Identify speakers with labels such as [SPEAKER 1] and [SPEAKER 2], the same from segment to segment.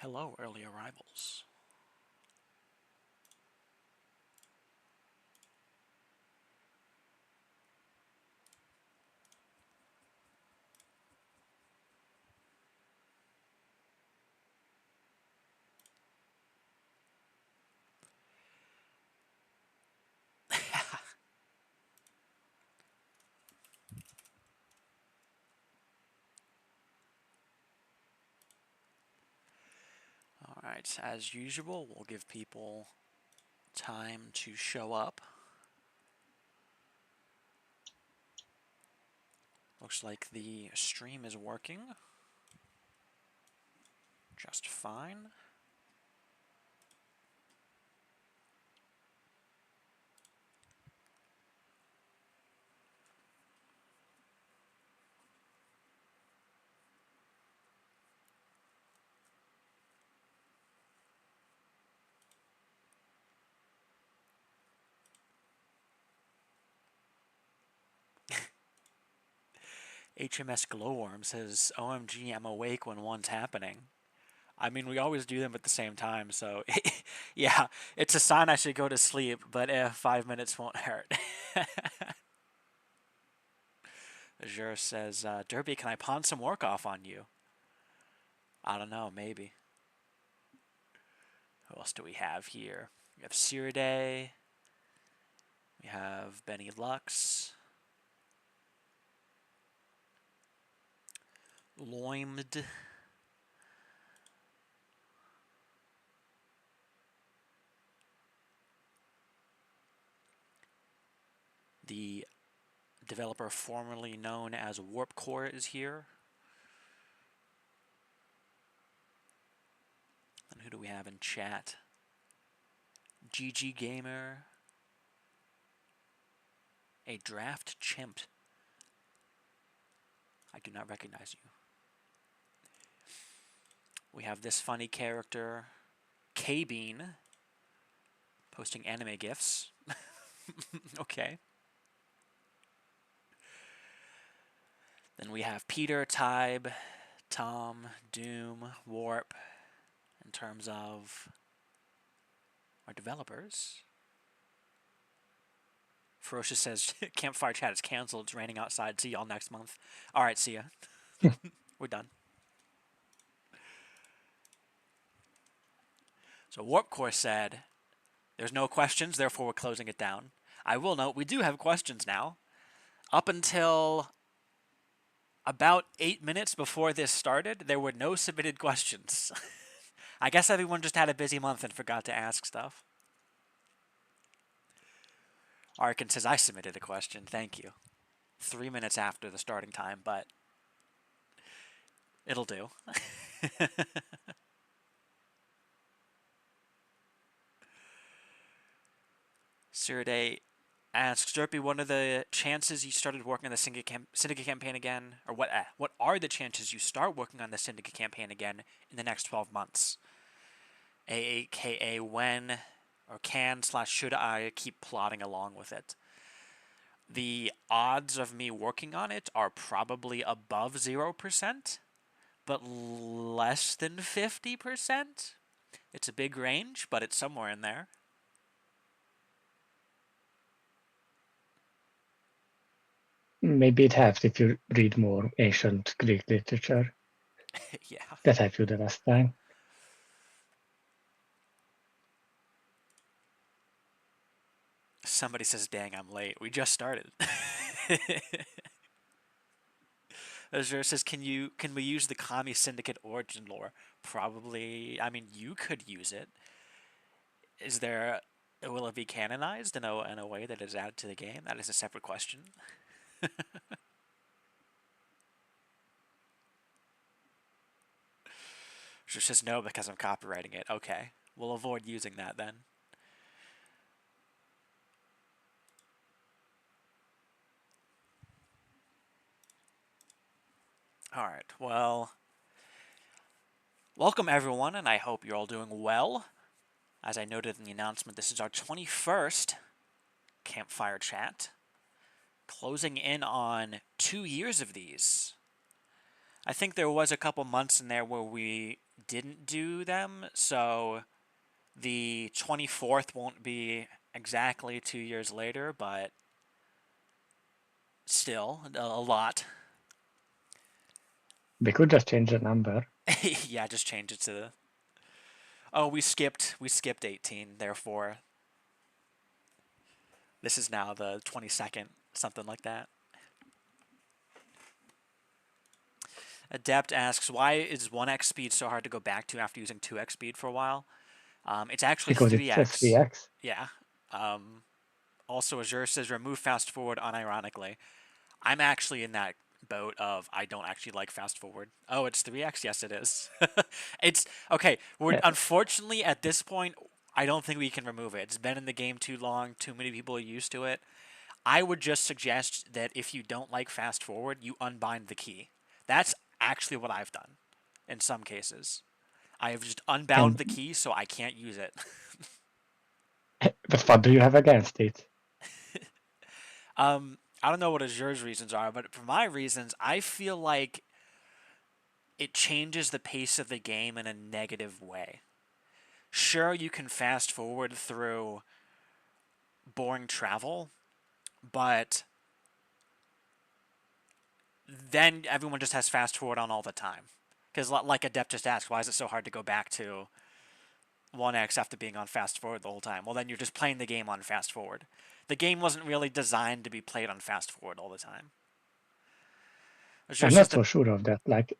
[SPEAKER 1] Hello, early arrivals. Alright, as usual, we'll give people time to show up. Looks like the stream is working just fine. HMS Glowworm says, OMG, I'm awake when one's happening. I mean, we always do them at the same time, so yeah, it's a sign I should go to sleep, but 5 minutes won't hurt. Azure says, Derpy, can I pawn some work off on you? I don't know, maybe. Who else do we have here? We have SirDerpy. We have Benny Lux. Loimed. The developer formerly known as Warpcore is here. And who do we have in chat? GG Gamer. A draft chimp. I do not recognize you. We have this funny character, K-Bean, posting anime gifs. Okay. Then we have Peter, Tybe, Tom, Doom, Warp, in terms of our developers. Ferocious says, Campfire chat is canceled. It's raining outside. See y'all next month. All right, see ya. We're done. So Warpcore said, there's no questions, therefore we're closing it down. I will note, we do have questions now. Up until about 8 minutes before this started, there were no submitted questions. I guess everyone just had a busy month and forgot to ask stuff. Arkin says, I submitted a question, thank you. 3 minutes after the starting time, but it'll do. SirDerpy asks, Derpy, what are the chances you started working on the Syndicate campaign again? Or what are the chances you start working on the Syndicate campaign again in the next 12 months? AKA when or can/should I keep plodding along with it? The odds of me working on it are probably above 0%, but less than 50%. It's a big range, but it's somewhere in there.
[SPEAKER 2] Maybe it helps if you read more ancient Greek literature.
[SPEAKER 1] Yeah.
[SPEAKER 2] That helped you the last time.
[SPEAKER 1] Somebody says, dang, I'm late. We just started. Azure says, can we use the Kami Syndicate origin lore? Probably. I mean, you could use it. Is there... Will it be canonized in a way that is added to the game? That is a separate question. Azure says no because I'm copywriting it. Okay. We'll avoid using that then. Alright, well... Welcome everyone, and I hope you're all doing well. As I noted in the announcement, this is our 21st Campfire chat. Closing in on 2 years of these. I think there was a couple months in there where we didn't do them, so the 24th won't be exactly 2 years later, but still a lot.
[SPEAKER 2] We could just change the number.
[SPEAKER 1] Yeah, just change it to. Oh, we skipped 18. Therefore, this is now the 22nd, something like that. Adept asks, why is 1x speed so hard to go back to after using 2x speed for a while? It's actually
[SPEAKER 2] Because it's a
[SPEAKER 1] 3x.
[SPEAKER 2] 3x.
[SPEAKER 1] Yeah. Also, Azure says remove fast forward unironically. I'm actually in that boat of I don't actually like fast forward. Oh, it's 3x? Yes, it is. It's okay. We're
[SPEAKER 2] Yeah.
[SPEAKER 1] unfortunately at this point I don't think we can remove it. It's been in the game too long, too many people are used to it. I would just suggest that if you don't like fast forward, you unbind the key. That's actually what I've done in some cases. I have just unbound
[SPEAKER 2] And
[SPEAKER 1] the key so I can't use it.
[SPEAKER 2] but what do you have against it?
[SPEAKER 1] I don't know what Azure's reasons are, but for my reasons, I feel like it changes the pace of the game in a negative way. Sure, you can fast forward through boring travel, but then everyone just has fast forward on all the time. Because, like Adept just asked, why is it so hard to go back to 1x after being on fast forward the whole time? Well, then you're just playing the game on fast forward. The game wasn't really designed to be played on fast forward all the time. Azure
[SPEAKER 2] I'm
[SPEAKER 1] says
[SPEAKER 2] not
[SPEAKER 1] that.
[SPEAKER 2] so sure of that. Like,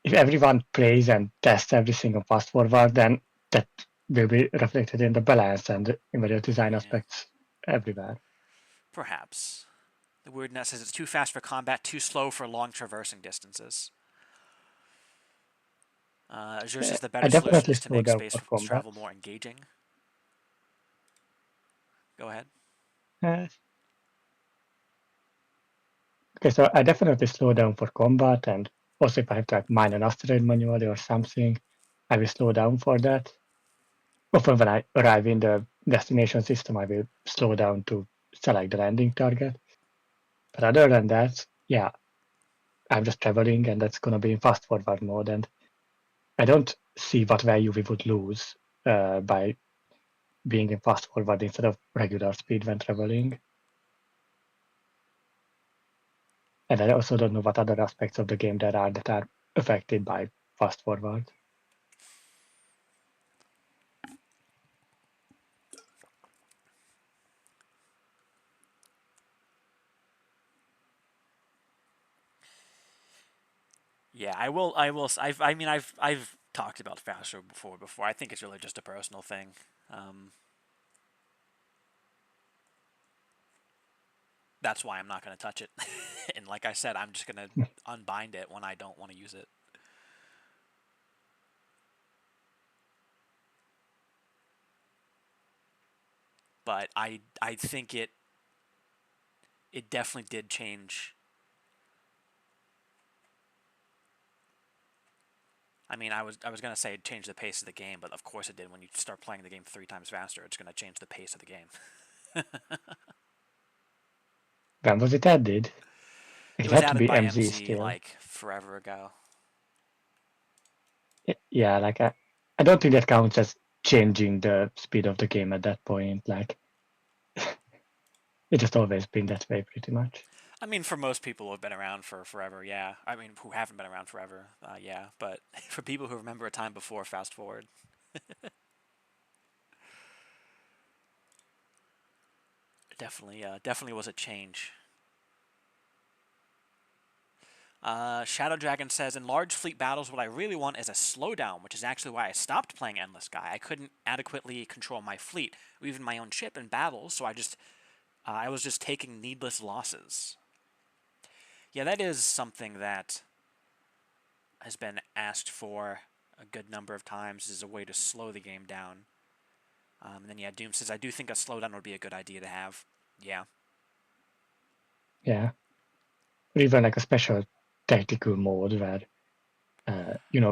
[SPEAKER 2] if everyone plays and tests everything on fast forward, then that will be reflected in the balance and in various design
[SPEAKER 1] Yeah,
[SPEAKER 2] aspects everywhere.
[SPEAKER 1] perhaps. The weirdness says it's too fast for combat, too slow for long traversing distances. Azure says the
[SPEAKER 2] I
[SPEAKER 1] better solution
[SPEAKER 2] definitely
[SPEAKER 1] is to
[SPEAKER 2] slow
[SPEAKER 1] make
[SPEAKER 2] down
[SPEAKER 1] space
[SPEAKER 2] for combat.
[SPEAKER 1] travel more engaging. Go ahead.
[SPEAKER 2] Uh, okay, so I definitely slow down for combat, and also if I have to like mine an asteroid manually or something, I will slow down for that. Often when I arrive in the destination system, I will slow down to select the landing target. But other than that, yeah, I'm just traveling and that's going to be in fast forward mode. And I don't see what value we would lose by being in fast forward instead of regular speed when traveling. And I also don't know what other aspects of the game there are that are affected by fast forward.
[SPEAKER 1] Yeah, I will. I will. I mean, I've talked about faster before. I think it's really just a personal thing. Um, that's why I'm not going to touch it. And like I said, I'm just going to unbind it when I don't want to use it. But I think it definitely did change. I mean, I was gonna say it changed the pace of the game, but of course it did. When you start playing the game 3 times faster, it's gonna change the pace of the game.
[SPEAKER 2] When was it added?
[SPEAKER 1] It
[SPEAKER 2] It
[SPEAKER 1] was
[SPEAKER 2] had to
[SPEAKER 1] added
[SPEAKER 2] be
[SPEAKER 1] by
[SPEAKER 2] MZ
[SPEAKER 1] MZ
[SPEAKER 2] still.
[SPEAKER 1] like forever ago.
[SPEAKER 2] Yeah, like I don't think that counts as changing the speed of the game at that point. Like it just always been that way pretty much.
[SPEAKER 1] I mean, for most people who have been around for forever, yeah. I mean, who haven't been around forever, yeah. But for people who remember a time before, fast forward, definitely was a change. Shadow Dragon says, in large fleet battles, what I really want is a slowdown, which is actually why I stopped playing Endless Sky. I couldn't adequately control my fleet, or even my own ship in battles, so I was just taking needless losses. Yeah, that is something that has been asked for a good number of times as a way to slow the game down. And then yeah, Doom says, I do think a slowdown would be a good idea to have. Yeah.
[SPEAKER 2] Yeah, or even like a special tactical mode where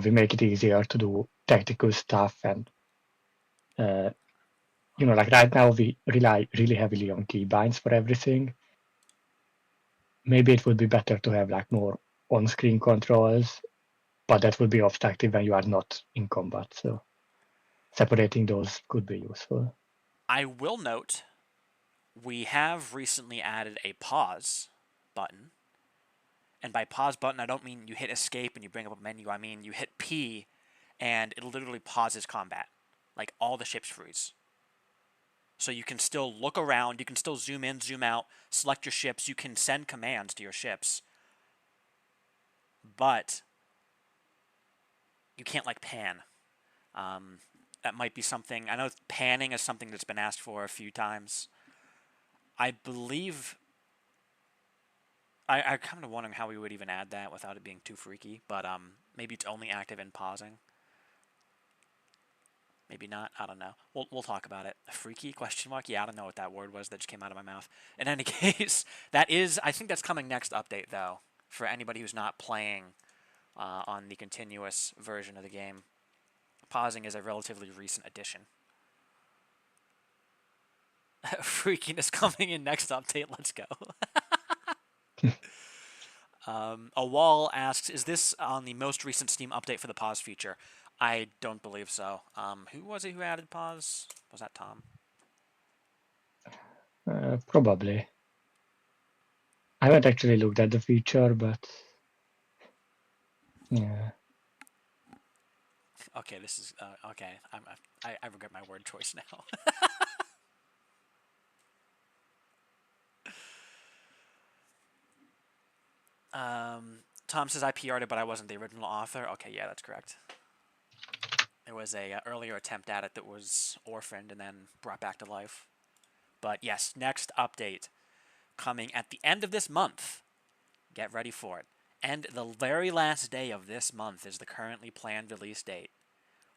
[SPEAKER 2] we make it easier to do tactical stuff and uh, like right now we rely really heavily on keybinds for everything. Maybe it would be better to have like more on-screen controls but that would be obstructive when you are not in combat. So separating those could be useful.
[SPEAKER 1] I will note we have recently added a pause button. And by pause button, I don't mean you hit escape and you bring up a menu. I mean you hit P and it literally pauses combat. Like all the ships freeze. So you can still look around, you can still zoom in, zoom out, select your ships, you can send commands to your ships. But you can't like pan. That might be something. I know panning is something that's been asked for a few times. I believe. I'm kind of wondering how we would even add that without it being too freaky, but maybe it's only active in pausing. Maybe not. I don't know. We'll talk about it. Freaky question mark? Yeah, I don't know what that word was that just came out of my mouth. In any case, that is. I think that's coming next update though. For anybody who's not playing on the continuous version of the game, pausing is a relatively recent addition. Freakiness coming in next update. Let's go. A wall asks, "Is this on the most recent Steam update for the pause feature?" I don't believe so. Who was it who added pause? Was that Tom?
[SPEAKER 2] Probably. I haven't actually looked at the feature, but yeah.
[SPEAKER 1] Okay, this is okay. I regret my word choice now. Tom says I PR'd it, but I wasn't the original author. Okay, yeah, that's correct. There was a earlier attempt at it that was orphaned and then brought back to life. But yes, next update coming at the end of this month. Get ready for it. And the very last day of this month is the currently planned release date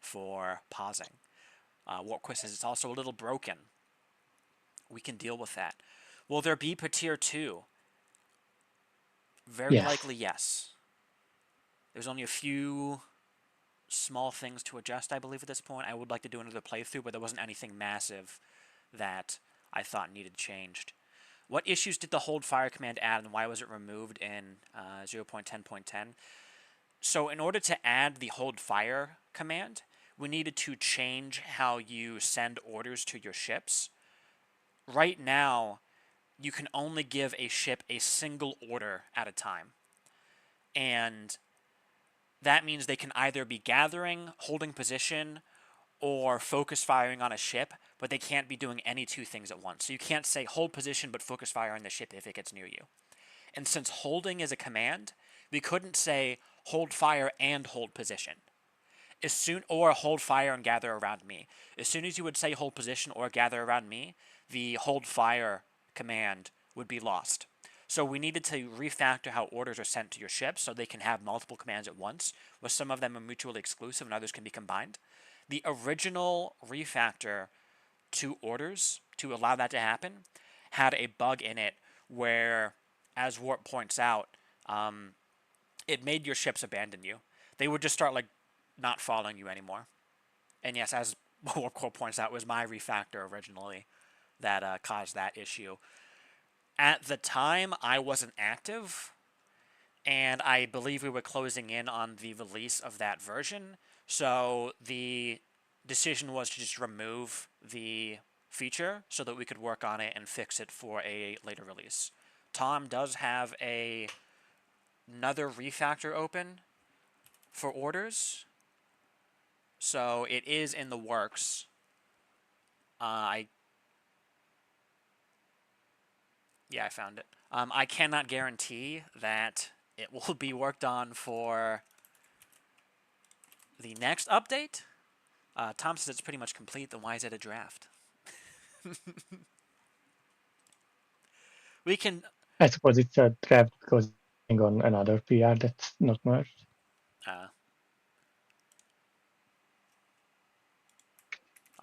[SPEAKER 1] for pausing. Warquist says it's also a little broken. We can deal with that. Will there be Patir 2? Very
[SPEAKER 2] Yes.
[SPEAKER 1] likely, yes. There's only a few small things to adjust, I believe, at this point. I would like to do another playthrough, but there wasn't anything massive that I thought needed changed. What issues did the hold fire command add, and why was it removed in 0.10.10? So in order to add the hold fire command, we needed to change how you send orders to your ships. Right now, you can only give a ship a single order at a time. And that means they can either be gathering, holding position, or focus firing on a ship, but they can't be doing any two things at once. So you can't say hold position but focus fire on the ship if it gets near you. And since holding is a command, we couldn't say hold fire and hold position. Or hold fire and gather around me. As soon as you would say hold position or gather around me, the hold fire command would be lost. So we needed to refactor how orders are sent to your ship so they can have multiple commands at once, where some of them are mutually exclusive and others can be combined. The original refactor to orders to allow that to happen had a bug in it where, as Warp points out, it made your ships abandon you. They would just start like not following you anymore. And yes, as Warpcore points out, it was my refactor originally that caused that issue. At the time, I wasn't active, and I believe we were closing in on the release of that version. So the decision was to just remove the feature so that we could work on it and fix it for a later release. Tom does have another refactor open for orders, so it is in the works. I found it. I cannot guarantee that it will be worked on for the next update. Tom says it's pretty much complete. Then why is it a draft? We can.
[SPEAKER 2] I suppose it's a draft because it's on another PR that's not merged.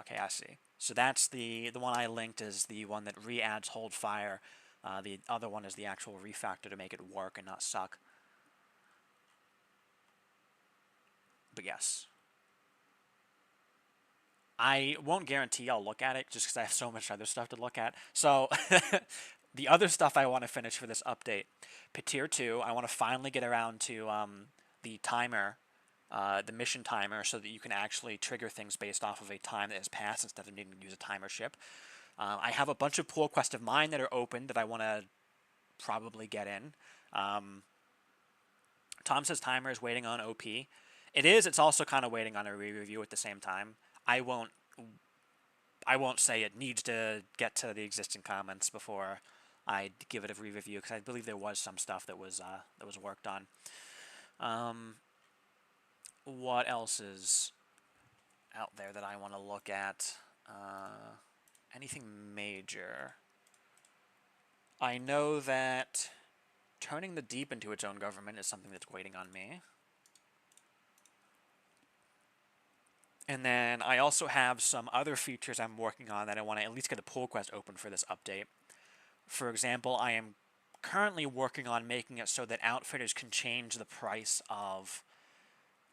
[SPEAKER 1] Okay, I see. So that's the one I linked is the one that re-adds hold fire. The other one is the actual refactor to make it work and not suck. But yes. I won't guarantee I'll look at it just because I have so much other stuff to look at. So the other stuff I want to finish for this update, Patir 2, I want to finally get around to the timer the mission timer so that you can actually trigger things based off of a time that has passed instead of needing to use a timer ship. I have a bunch of pull quests of mine that are open that I want to probably get in. Tom says timer is waiting on OP. It is. It's also kind of waiting on a re-review at the same time. I won't say it needs to get to the existing comments before I give it a re-review, because I believe there was some stuff that was worked on. What else is out there that I want to look at? Anything major? I know that turning the deep into its own government is something that's waiting on me. And then I also have some other features I'm working on that I want to at least get a pull quest open for this update. For example, I am currently working on making it so that outfitters can change the price of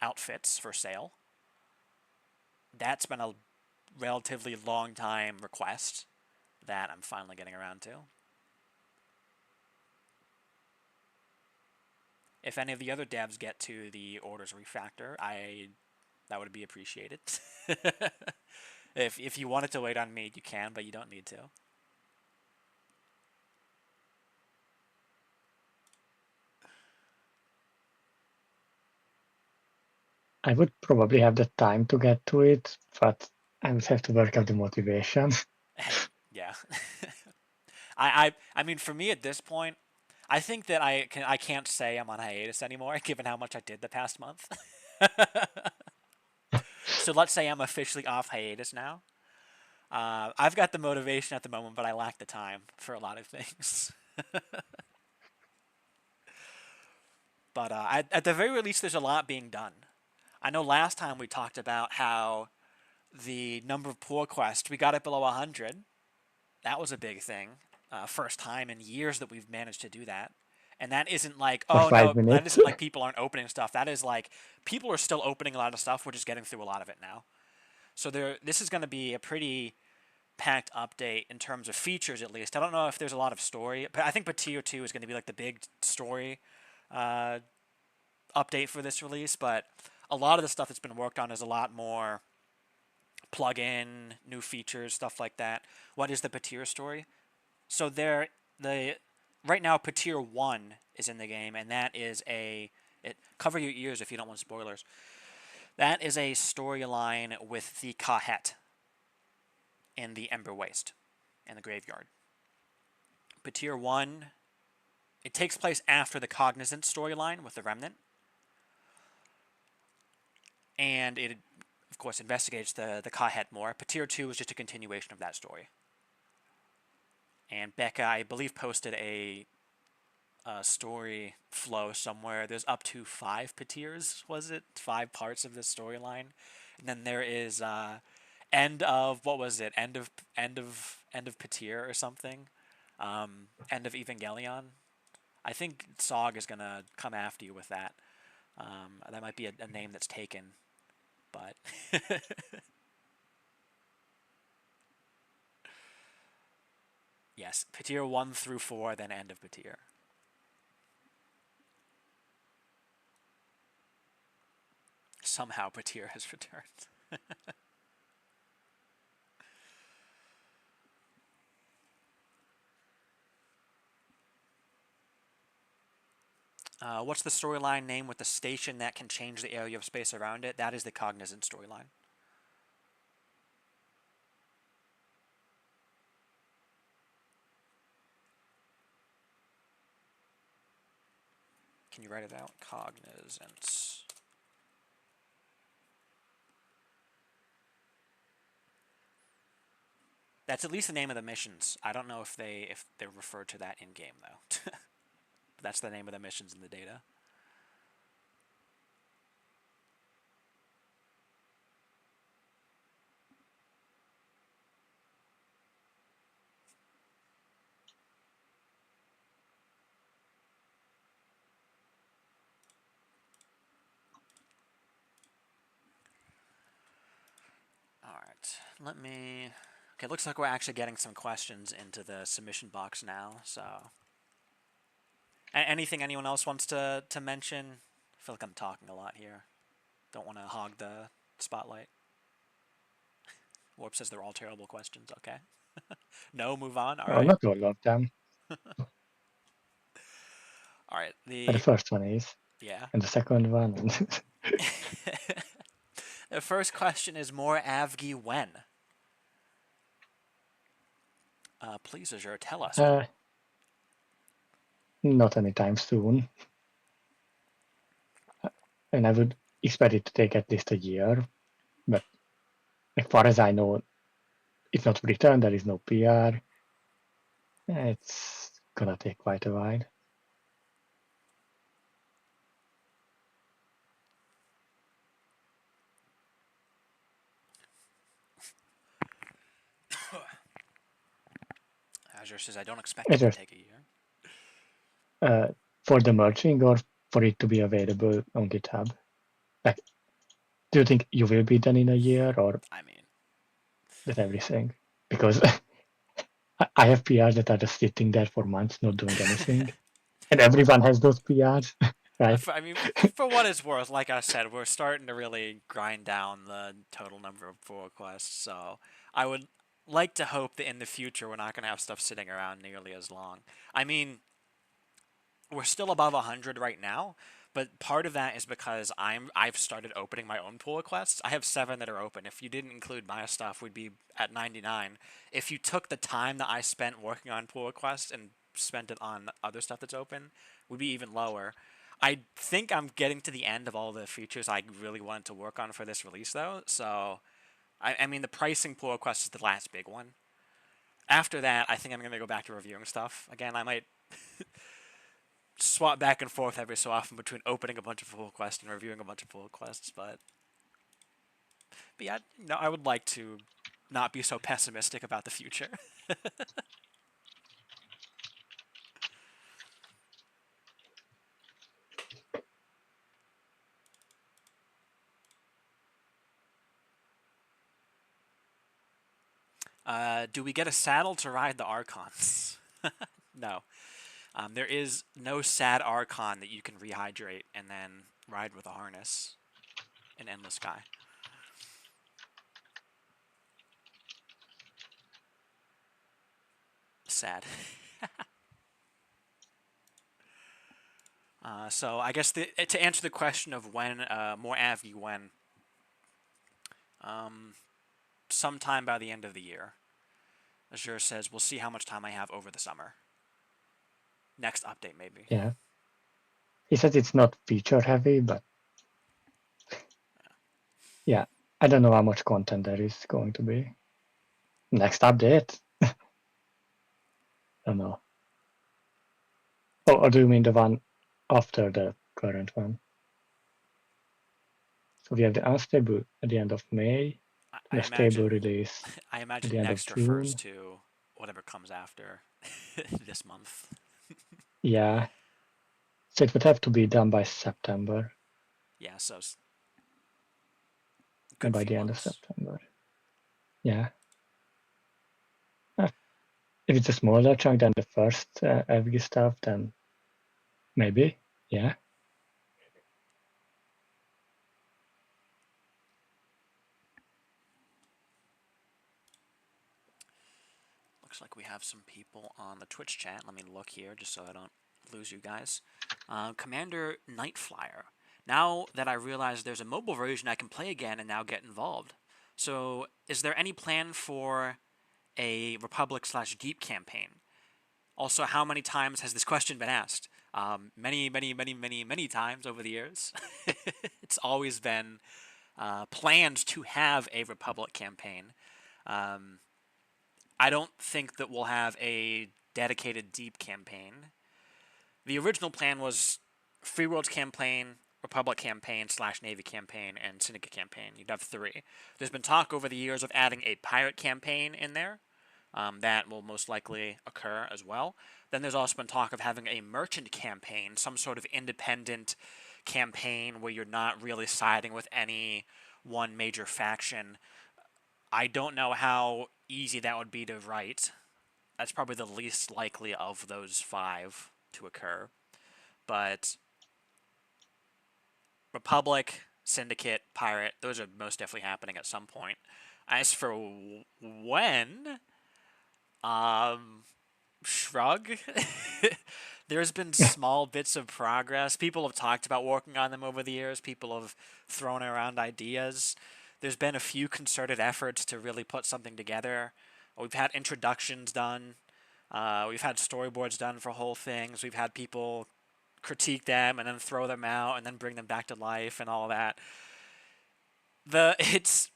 [SPEAKER 1] outfits for sale. That's been a relatively long time request that I'm finally getting around to. If any of the other devs get to the orders refactor, that would be appreciated. If you wanted to wait on me, you can, but you don't need to.
[SPEAKER 2] I would probably have the time to get to it, but I would have to work out the motivation.
[SPEAKER 1] Hey, yeah. I mean, for me at this point, I think that I can't say I'm on hiatus anymore, given how much I did the past month. So let's say I'm officially off hiatus now. I've got the motivation at the moment, but I lack the time for a lot of things. But at the very least, there's a lot being done. I know last time we talked about how the number of pull quests, we got it below 100. That was a big thing. First time in years that we've managed to do that. And that isn't like,
[SPEAKER 2] For
[SPEAKER 1] oh
[SPEAKER 2] five
[SPEAKER 1] no, that
[SPEAKER 2] minutes.
[SPEAKER 1] isn't like people aren't opening stuff. That is like, people are still opening a lot of stuff. We're just getting through a lot of it now. So this is going to be a pretty packed update in terms of features, at least. I don't know if there's a lot of story, but I think Patir 2 is going to be like the big story update for this release. But a lot of the stuff that's been worked on is a lot more plug-in, new features, stuff like that. What is the Patir story? So right now Patir 1 is in the game, and that is cover your ears if you don't want spoilers. That is a storyline with the Kahet in the Ember Waste and the Graveyard. Patir 1, it takes place after the Cognizant storyline with the Remnant. And it, of course, investigates the Kahet more. Patir 2 is just a continuation of that story. And Becca, I believe, posted a story flow somewhere. There's up to 5 Patirs, was it? 5 parts of this storyline. And then there is end of Patir or something. End of Evangelion. I think Sog is gonna come after you with that. That might be a name that's taken, but yes, Patir 1 through 4, then end of Patir. Somehow Patir has returned. What's the storyline name with the station that can change the area of space around it? That is the Cognizant storyline. Can you write it out? Cognizance. That's at least the name of the missions. I don't know if they're referred to that in game though. That's the name of the missions in the data. All right, let me. Okay, looks like we're actually getting some questions into the submission box now. So, anything anyone else wants to mention? I feel like I'm talking a lot here. Don't want to hog the spotlight. Warp says they're all terrible questions. Okay. No, move on. All
[SPEAKER 2] Well,
[SPEAKER 1] right.
[SPEAKER 2] not all of them,
[SPEAKER 1] All right.
[SPEAKER 2] but the first one is,
[SPEAKER 1] Yeah.
[SPEAKER 2] and the second one.
[SPEAKER 1] The first question is more Avgi when? Please, Azure, tell us when.
[SPEAKER 2] uh, Not anytime soon. And I would expect it to take at least a year. But as far as I know, it's not written, there is no PR. It's gonna take quite a while.
[SPEAKER 1] Azure says I don't expect
[SPEAKER 2] It's
[SPEAKER 1] it to
[SPEAKER 2] just
[SPEAKER 1] take a year.
[SPEAKER 2] for the merging or for it to be available on GitHub. Like, do you think you will be done in a year or
[SPEAKER 1] I mean,
[SPEAKER 2] that everything? Because I have PRs that are just sitting there for months, not doing anything, and everyone has those PRs, right?
[SPEAKER 1] I mean, for what it's worth, like I said, we're starting to really grind down the total number of pull requests. So I would like to hope that in the future we're not going to have stuff sitting around nearly as long. I mean, we're still above 100 right now, but part of that is because I've started opening my own pull requests. I have 7 that are open. If you didn't include my stuff, we'd be at 99. If you took the time that I spent working on pull requests and spent it on other stuff that's open, we'd be even lower. I think I'm getting to the end of all the features I really wanted to work on for this release, though. So, I mean, the pricing pull request is the last big one. After that, I think I'm going to go back to reviewing stuff. Again, I might swap back and forth every so often between opening a bunch of pull requests and reviewing a bunch of pull requests, but yeah, I would like to not be so pessimistic about the future. Do we get a saddle to ride the Archons? No. There is no sad Archon that you can rehydrate and then ride with a harness in Endless Sky. Sad. So I guess to answer the question of when, more Avgi when, um, sometime by the end of the year. Azure says, we'll see how much time I have over the summer. Next update, maybe.
[SPEAKER 2] Yeah. He says it's not feature heavy, but yeah, I don't know how much content there is going to be. Next update? Don't know. Oh, or do you mean the one after the current one? So we have the unstable at the end of May,
[SPEAKER 1] I
[SPEAKER 2] the stable
[SPEAKER 1] imagine
[SPEAKER 2] release
[SPEAKER 1] I
[SPEAKER 2] at
[SPEAKER 1] imagine
[SPEAKER 2] the end of
[SPEAKER 1] next refers
[SPEAKER 2] June.
[SPEAKER 1] to whatever comes after this month.
[SPEAKER 2] Yeah. So it would have to be done by September
[SPEAKER 1] Yeah, so
[SPEAKER 2] and
[SPEAKER 1] good
[SPEAKER 2] by
[SPEAKER 1] few
[SPEAKER 2] the end of
[SPEAKER 1] months.
[SPEAKER 2] September. Yeah. If it's a smaller chunk than the first FG stuff, then maybe. Yeah.
[SPEAKER 1] Looks like we have some people on the Twitch chat. Let me look here just so I don't lose you guys. Commander Nightflyer. Now that I realize there's a mobile version, I can play again and now get involved. So, is there any plan for a Republic slash Deep campaign? Also, how many times has this question been asked? Many, many, many, many, many times over the years. It's always been planned to have a Republic campaign. Um, I don't think that we'll have a dedicated Deep campaign. The original plan was Free World campaign, Republic campaign slash Navy campaign, and Syndicate campaign. You'd have 3. There's been talk over the years of adding a pirate campaign in there. That will most likely occur as well. Then there's also been talk of having a merchant campaign, some sort of independent campaign where you're not really siding with any one major faction. I don't know how easy that would be to write. That's probably the least likely of those 5 to occur. But Republic, Syndicate, Pirate, those are most definitely happening at some point. As for when, um, shrug. There's been small bits of progress. People have talked about working on them over the years. People have thrown around ideas. There's been a few concerted efforts to really put something together. We've had introductions done. We've had storyboards done for whole things. We've had people critique them and then throw them out and then bring them back to life and all that. It's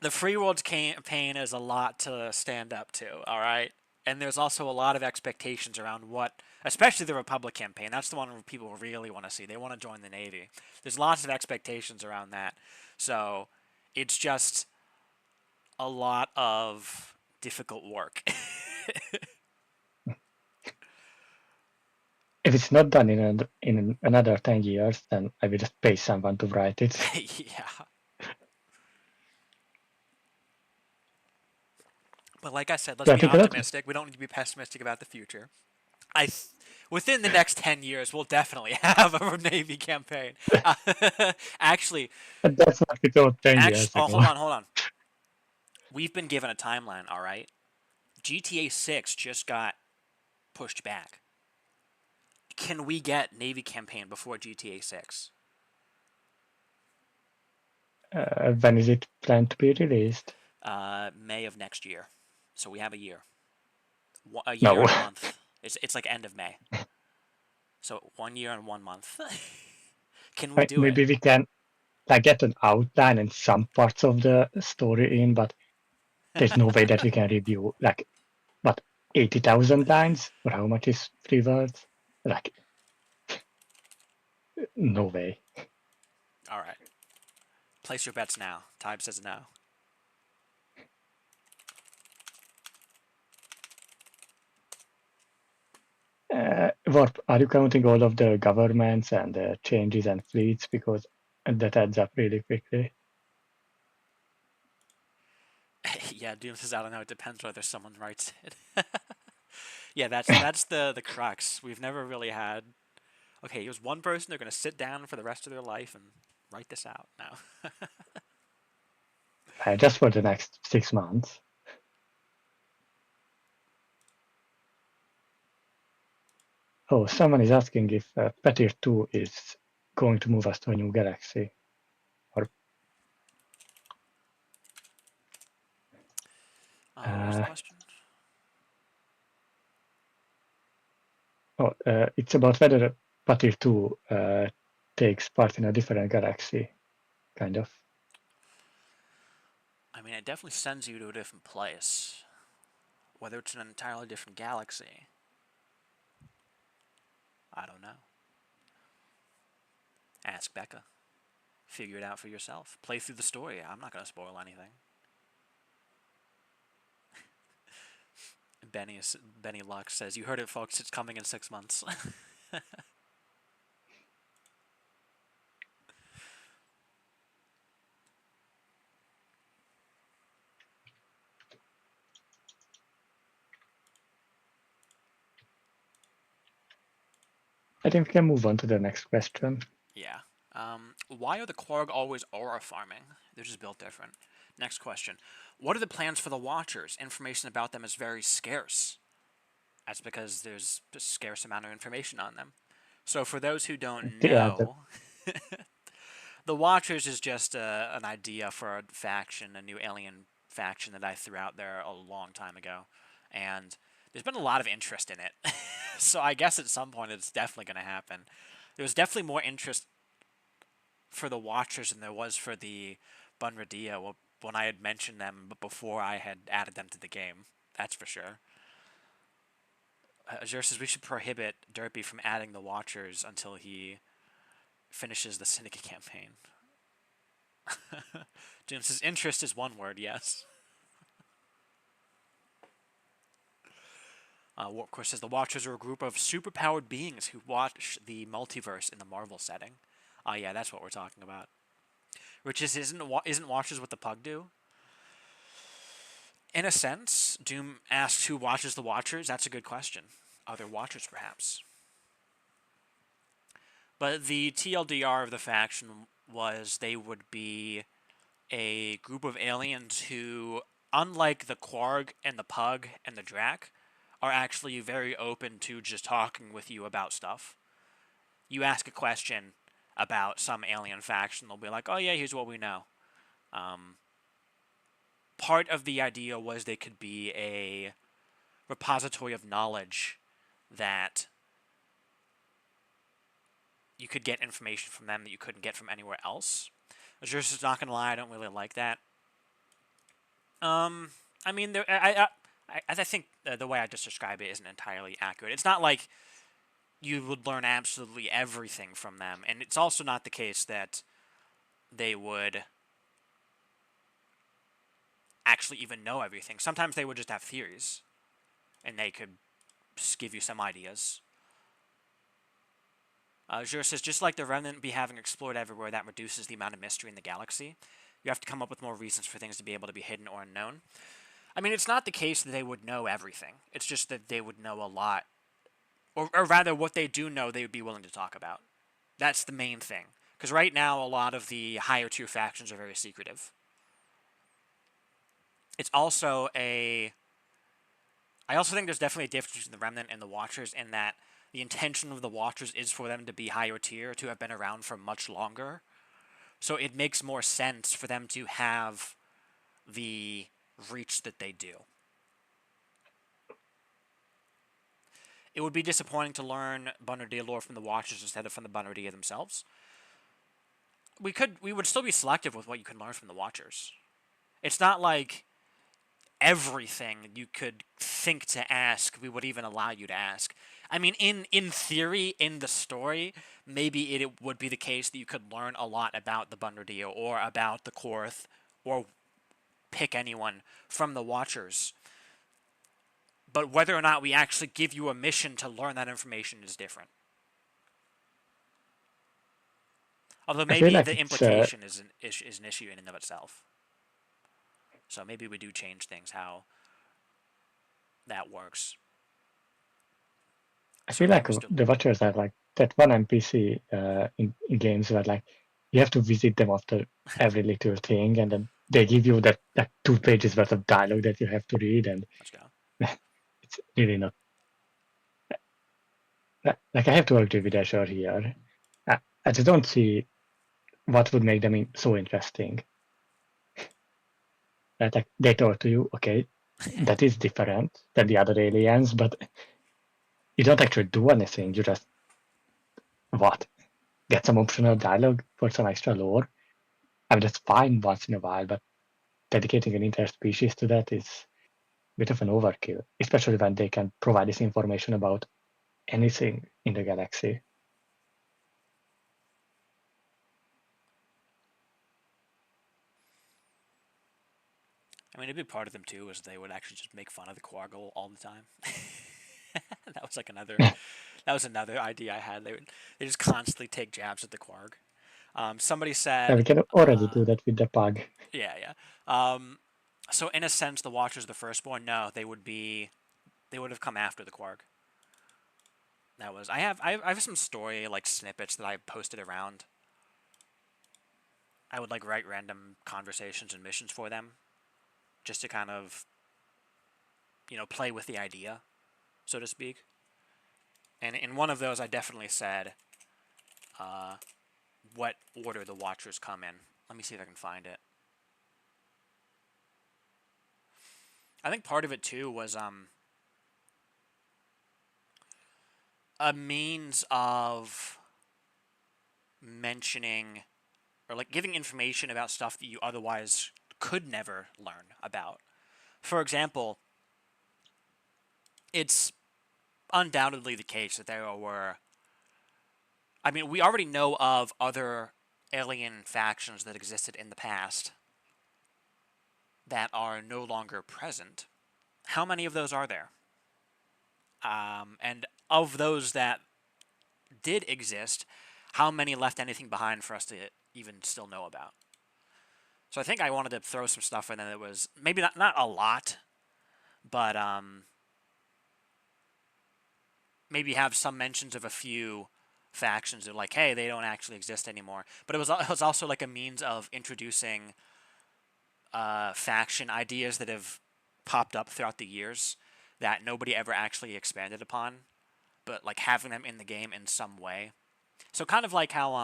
[SPEAKER 1] the Free Worlds campaign is a lot to stand up to, all right? And there's also a lot of expectations around what, especially the Republic campaign. That's the one where people really want to see. They want to join the Navy. There's lots of expectations around that. So it's just a lot of difficult work.
[SPEAKER 2] If it's not done in another 10 years, then I will just pay someone to write it.
[SPEAKER 1] Yeah. But like I said, let's
[SPEAKER 2] So I
[SPEAKER 1] be
[SPEAKER 2] think a lot of,
[SPEAKER 1] optimistic. We don't need to be pessimistic about the future. Within the next 10 years, we'll definitely have a Navy campaign. Actually,
[SPEAKER 2] that's what we thought 10 years
[SPEAKER 1] oh,
[SPEAKER 2] ago.
[SPEAKER 1] hold on. We've been given a timeline, all right? GTA 6 just got pushed back. Can we get Navy campaign before GTA 6?
[SPEAKER 2] When is it planned to be released?
[SPEAKER 1] May of next year. So we have a year. A year
[SPEAKER 2] No.
[SPEAKER 1] and a month. It's like end of May. So 1 year and 1 month. Can we do it?
[SPEAKER 2] Maybe we can like get an outline and some parts of the story in, but there's no way that we can review like what 80,000 lines or how much is 3 words? Like no way.
[SPEAKER 1] All right. Place your bets now. Tybe says no.
[SPEAKER 2] Warp, are you counting all of the governments and the changes and fleets because that adds up really quickly?
[SPEAKER 1] Yeah, Doom says I don't know. It depends whether someone writes it. Yeah, that's the crux. We've never really had. Okay, here's one person. They're gonna sit down for the rest of their life and write this out now.
[SPEAKER 2] Just for the next 6 months. Oh, someone is asking if Petir 2 is going to move us to a new galaxy. Or
[SPEAKER 1] What was the question?
[SPEAKER 2] it's about whether Petir 2 takes part in a different galaxy, kind of.
[SPEAKER 1] I mean, it definitely sends you to a different place. Whether it's an entirely different galaxy, I don't know. Ask Becca. Figure it out for yourself. Play through the story. I'm not gonna spoil anything. Benny Lux says, "You heard it, folks. It's coming in 6 months."
[SPEAKER 2] I think we can move on to the next question.
[SPEAKER 1] Yeah. Why are the Quarg always aura farming? They're just built different. Next question. What are the plans for the Watchers? Information about them is very scarce. That's because there's a scarce amount of information on them. So for those who don't
[SPEAKER 2] Yeah, the,
[SPEAKER 1] know, the Watchers is just an idea for a faction, a new alien faction that I threw out there a long time ago. And there's been a lot of interest in it. So I guess at some point it's definitely going to happen. There was definitely more interest for the Watchers than there was for the Bunradia when I had mentioned them, but before I had added them to the game. That's for sure. Azure says we should prohibit Derpy from adding the Watchers until he finishes the Syndicate campaign. Jim says interest is one word, yes. Warpcore says the Watchers are a group of superpowered beings who watch the multiverse in the Marvel setting. Oh yeah, that's what we're talking about. Which isn't Watchers what the Pug do? In a sense, Doom asks who watches the Watchers. That's a good question. Are there Watchers, perhaps? But the TLDR of the faction was they would be a group of aliens who, unlike the Quarg and the Pug and the Drac, are actually very open to just talking with you about stuff. You ask a question about some alien faction, they'll be like, "Oh yeah, here's what we know." Um, Part of the idea was they could be a repository of knowledge that you could get information from them that you couldn't get from anywhere else. Just not gonna lie, I don't really like that. I mean, I think the way I just described it isn't entirely accurate. It's not like you would learn absolutely everything from them, and it's also not the case that they would actually even know everything. Sometimes they would just have theories, and they could just give you some ideas. Jura says, just like the Remnant be having explored everywhere, that reduces the amount of mystery in the galaxy. You have to come up with more reasons for things to be able to be hidden or unknown. I mean, it's not the case that they would know everything. It's just that they would know a lot. Or rather, what they do know, they would be willing to talk about. That's the main thing. Because right now, a lot of the higher tier factions are very secretive. It's also a... I also think there's definitely a difference between the Remnant and the Watchers in that the intention of the Watchers is for them to be higher tier, to have been around for much longer. So it makes more sense for them to have the reach that they do. It would be disappointing to learn Bonardia lore from the Watchers instead of from the Bonardia themselves. We would still be selective with what you can learn from the Watchers. It's not like everything you could think to ask we would even allow you to ask. I mean, in theory, in the story, maybe it would be the case that you could learn a lot about the Bonardia or about the Korth, or pick anyone from the Watchers. But whether or not we actually give you a mission to learn that information is different. Although
[SPEAKER 2] I feel
[SPEAKER 1] maybe
[SPEAKER 2] like
[SPEAKER 1] the
[SPEAKER 2] it's
[SPEAKER 1] implication is an issue in and of itself. So maybe we do change things how that works.
[SPEAKER 2] I feel
[SPEAKER 1] Sorry,
[SPEAKER 2] like
[SPEAKER 1] Mr.
[SPEAKER 2] the Watchers are like that one NPC in games where like you have to visit them after every little thing, and then they give you that 2 pages worth of dialogue that you have to read, and
[SPEAKER 1] Let's go.
[SPEAKER 2] it's really not like I have to agree with Azure here. I just don't see what would make them so interesting. That like they told to you, okay, that is different than the other aliens, but you don't actually do anything. You just what get some optional dialogue for some extra lore. I mean, that's fine once in a while, but dedicating an entire species to that is a bit of an overkill, especially when they can provide this information about anything in the galaxy.
[SPEAKER 1] I mean, a big part of them too is they would actually just make fun of the Quargle all the time. that was like another. That was another idea I had. They just constantly take jabs at the Quarg. Somebody
[SPEAKER 2] And
[SPEAKER 1] said,
[SPEAKER 2] we can already do that with the pug.
[SPEAKER 1] yeah, yeah. So in a sense, the Watchers, the firstborn, no, they would have come after the Quarg. That was I have some story like snippets that I posted around. I would like write random conversations and missions for them, just to kind of play with the idea, so to speak. And in one of those, I definitely said what order the Watchers come in. Let me see if I can find it. I think part of it too was a means of mentioning or like giving information about stuff that you otherwise could never learn about. For example, it's undoubtedly the case that there were. I mean, we already know of other alien factions that existed in the past that are no longer present. How many of those are there? And of those that did exist, how many left anything behind for us to even still know about? So I think I wanted to throw some stuff in there that was maybe not a lot, but maybe have some mentions of a few factions. They're like, hey, they don't actually exist anymore. But it was also like a means of introducing faction ideas that have popped up throughout the years that nobody ever actually expanded upon, but like having them in the game in some way. So kind of like how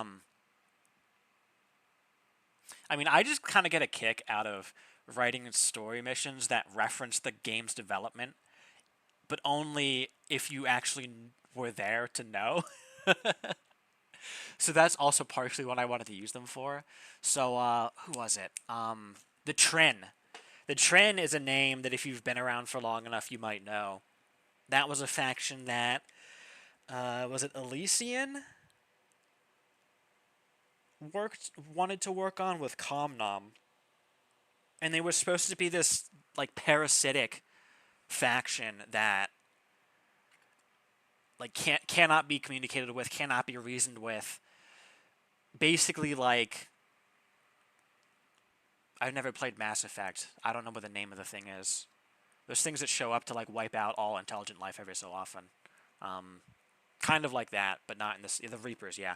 [SPEAKER 1] I mean, I just kind of get a kick out of writing story missions that reference the game's development, but only if you actually were there to know. So that's also partially what I wanted to use them for. So who was it? The Trin. The Trin is a name that if you've been around for long enough, you might know. That was a faction that was it Elysian wanted to work on with Comnom, and they were supposed to be this like parasitic faction that like cannot be communicated with, cannot be reasoned with. Basically, like I've never played Mass Effect. I don't know what the name of the thing is. There's things that show up to like wipe out all intelligent life every so often. Kind of like that, but not in the Reapers. Yeah,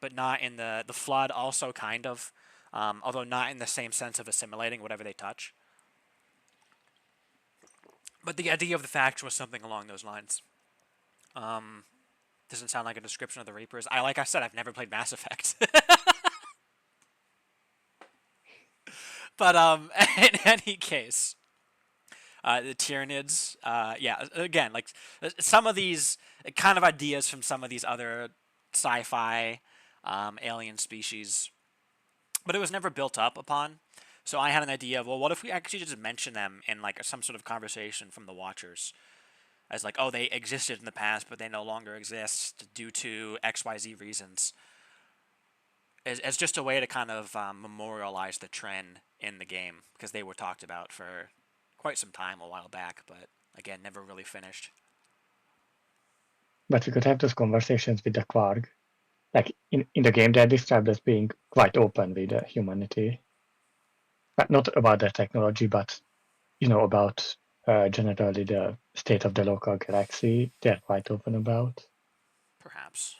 [SPEAKER 1] but not in the Flood. Also, kind of, although not in the same sense of assimilating whatever they touch. But the idea of the faction was something along those lines. Doesn't sound like a description of the Reapers. Like I said, I've never played Mass Effect. But in any case, the Tyranids, yeah, again, like some of these kind of ideas from some of these other sci-fi alien species, but it was never built up upon. So I had an idea of, well, what if we actually just mention them in like some sort of conversation from the Watchers, as like, oh, they existed in the past, but they no longer exist due to XYZ reasons, as just a way to kind of memorialize the trend in the game, because they were talked about for quite some time a while back, but again, never really finished.
[SPEAKER 2] But we could have those conversations with the Quark. Like in the game, they're described as being quite open with humanity. Not about their technology, but about generally the state of the local galaxy. They're quite open about.
[SPEAKER 1] Perhaps.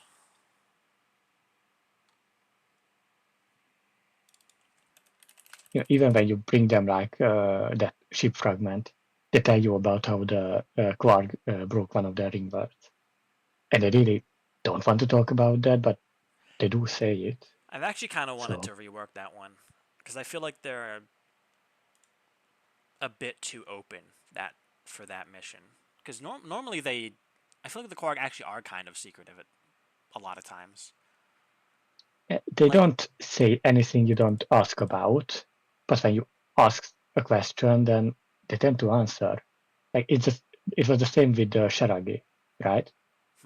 [SPEAKER 2] Even when you bring them like that ship fragment, they tell you about how the Quark broke one of their ring words. And they really don't want to talk about that, but they do say it.
[SPEAKER 1] I've actually kind of wanted
[SPEAKER 2] So
[SPEAKER 1] to rework that one, because I feel like they're a bit too open that for that mission. Because normally I feel like the Korg actually are kind of secretive a lot of times.
[SPEAKER 2] they
[SPEAKER 1] Like,
[SPEAKER 2] don't say anything you don't ask about, but when you ask a question, then they tend to answer. Like it was the same with the Sharagi, right?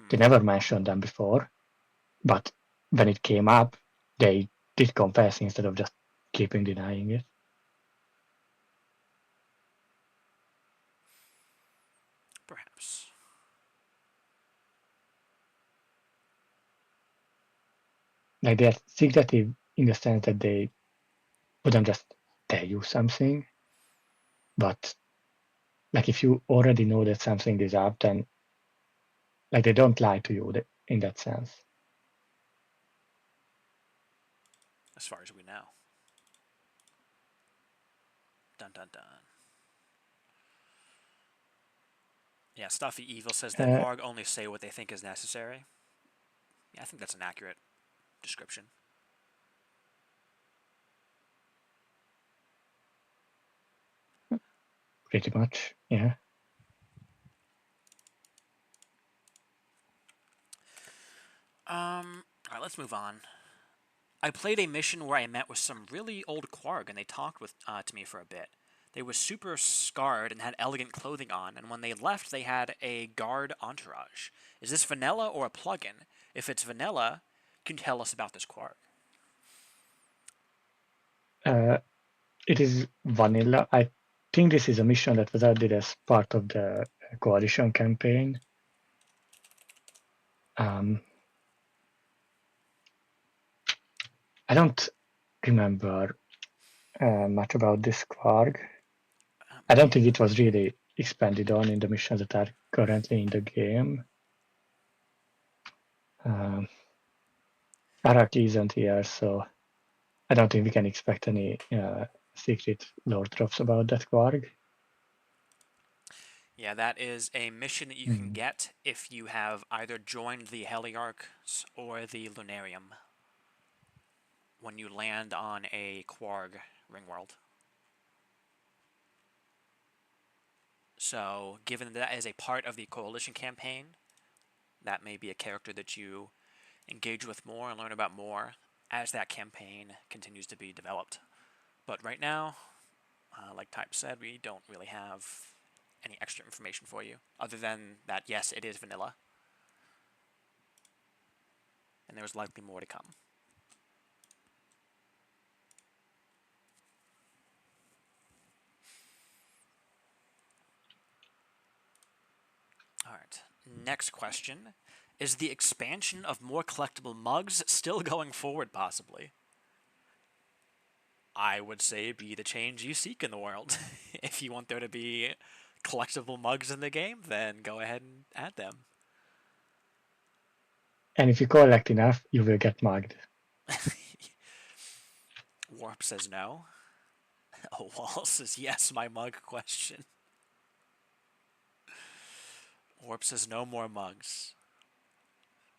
[SPEAKER 2] They
[SPEAKER 1] hmm,
[SPEAKER 2] never mentioned them before, but when it came up, they did confess instead of just keeping denying it.
[SPEAKER 1] perhaps.
[SPEAKER 2] Like they're secretive in the sense that they wouldn't just tell you something, but like if you already know that something is up, then like they don't lie to you in that sense.
[SPEAKER 1] As far as we know. Dun dun dun. Yeah, Stuffy Evil says the
[SPEAKER 2] Uh,
[SPEAKER 1] Quarg only say what they think is necessary. Yeah, I think that's an accurate description.
[SPEAKER 2] Pretty much, yeah.
[SPEAKER 1] Alright, let's move on. I played a mission where I met with some really old Quarg, and they talked to me for a bit. They were super scarred and had elegant clothing on, and when they left, they had a guard entourage. Is this vanilla or a plugin? If it's vanilla, can you tell us about this Quarg?
[SPEAKER 2] Uh, it is vanilla. I think this is a mission that was added as part of the coalition campaign. Um, I don't remember much about this Quarg. I don't think it was really expanded on in the missions that are currently in the game. Hierarchy isn't here, so I don't think we can expect any secret lore drops about that Quarg.
[SPEAKER 1] Yeah, that is a mission that you can get if you have either joined the Heliarchs or the Lunarium when you land on a Quarg ringworld. So, given that is a part of the Coalition campaign, that may be a character that you engage with more and learn about more as that campaign continues to be developed. But right now, like Type said, we don't really have any extra information for you, other than that, yes, it is vanilla. And there's likely more to come. Alright, next question. Is the expansion of more collectible mugs still going forward, possibly? I would say be the change you seek in the world. If you want there to be collectible mugs in the game, then go ahead and add them.
[SPEAKER 2] And if you collect enough, you will get mugged.
[SPEAKER 1] Warp says no. Oh, Wall says yes, my mug question. Warp says no more mugs.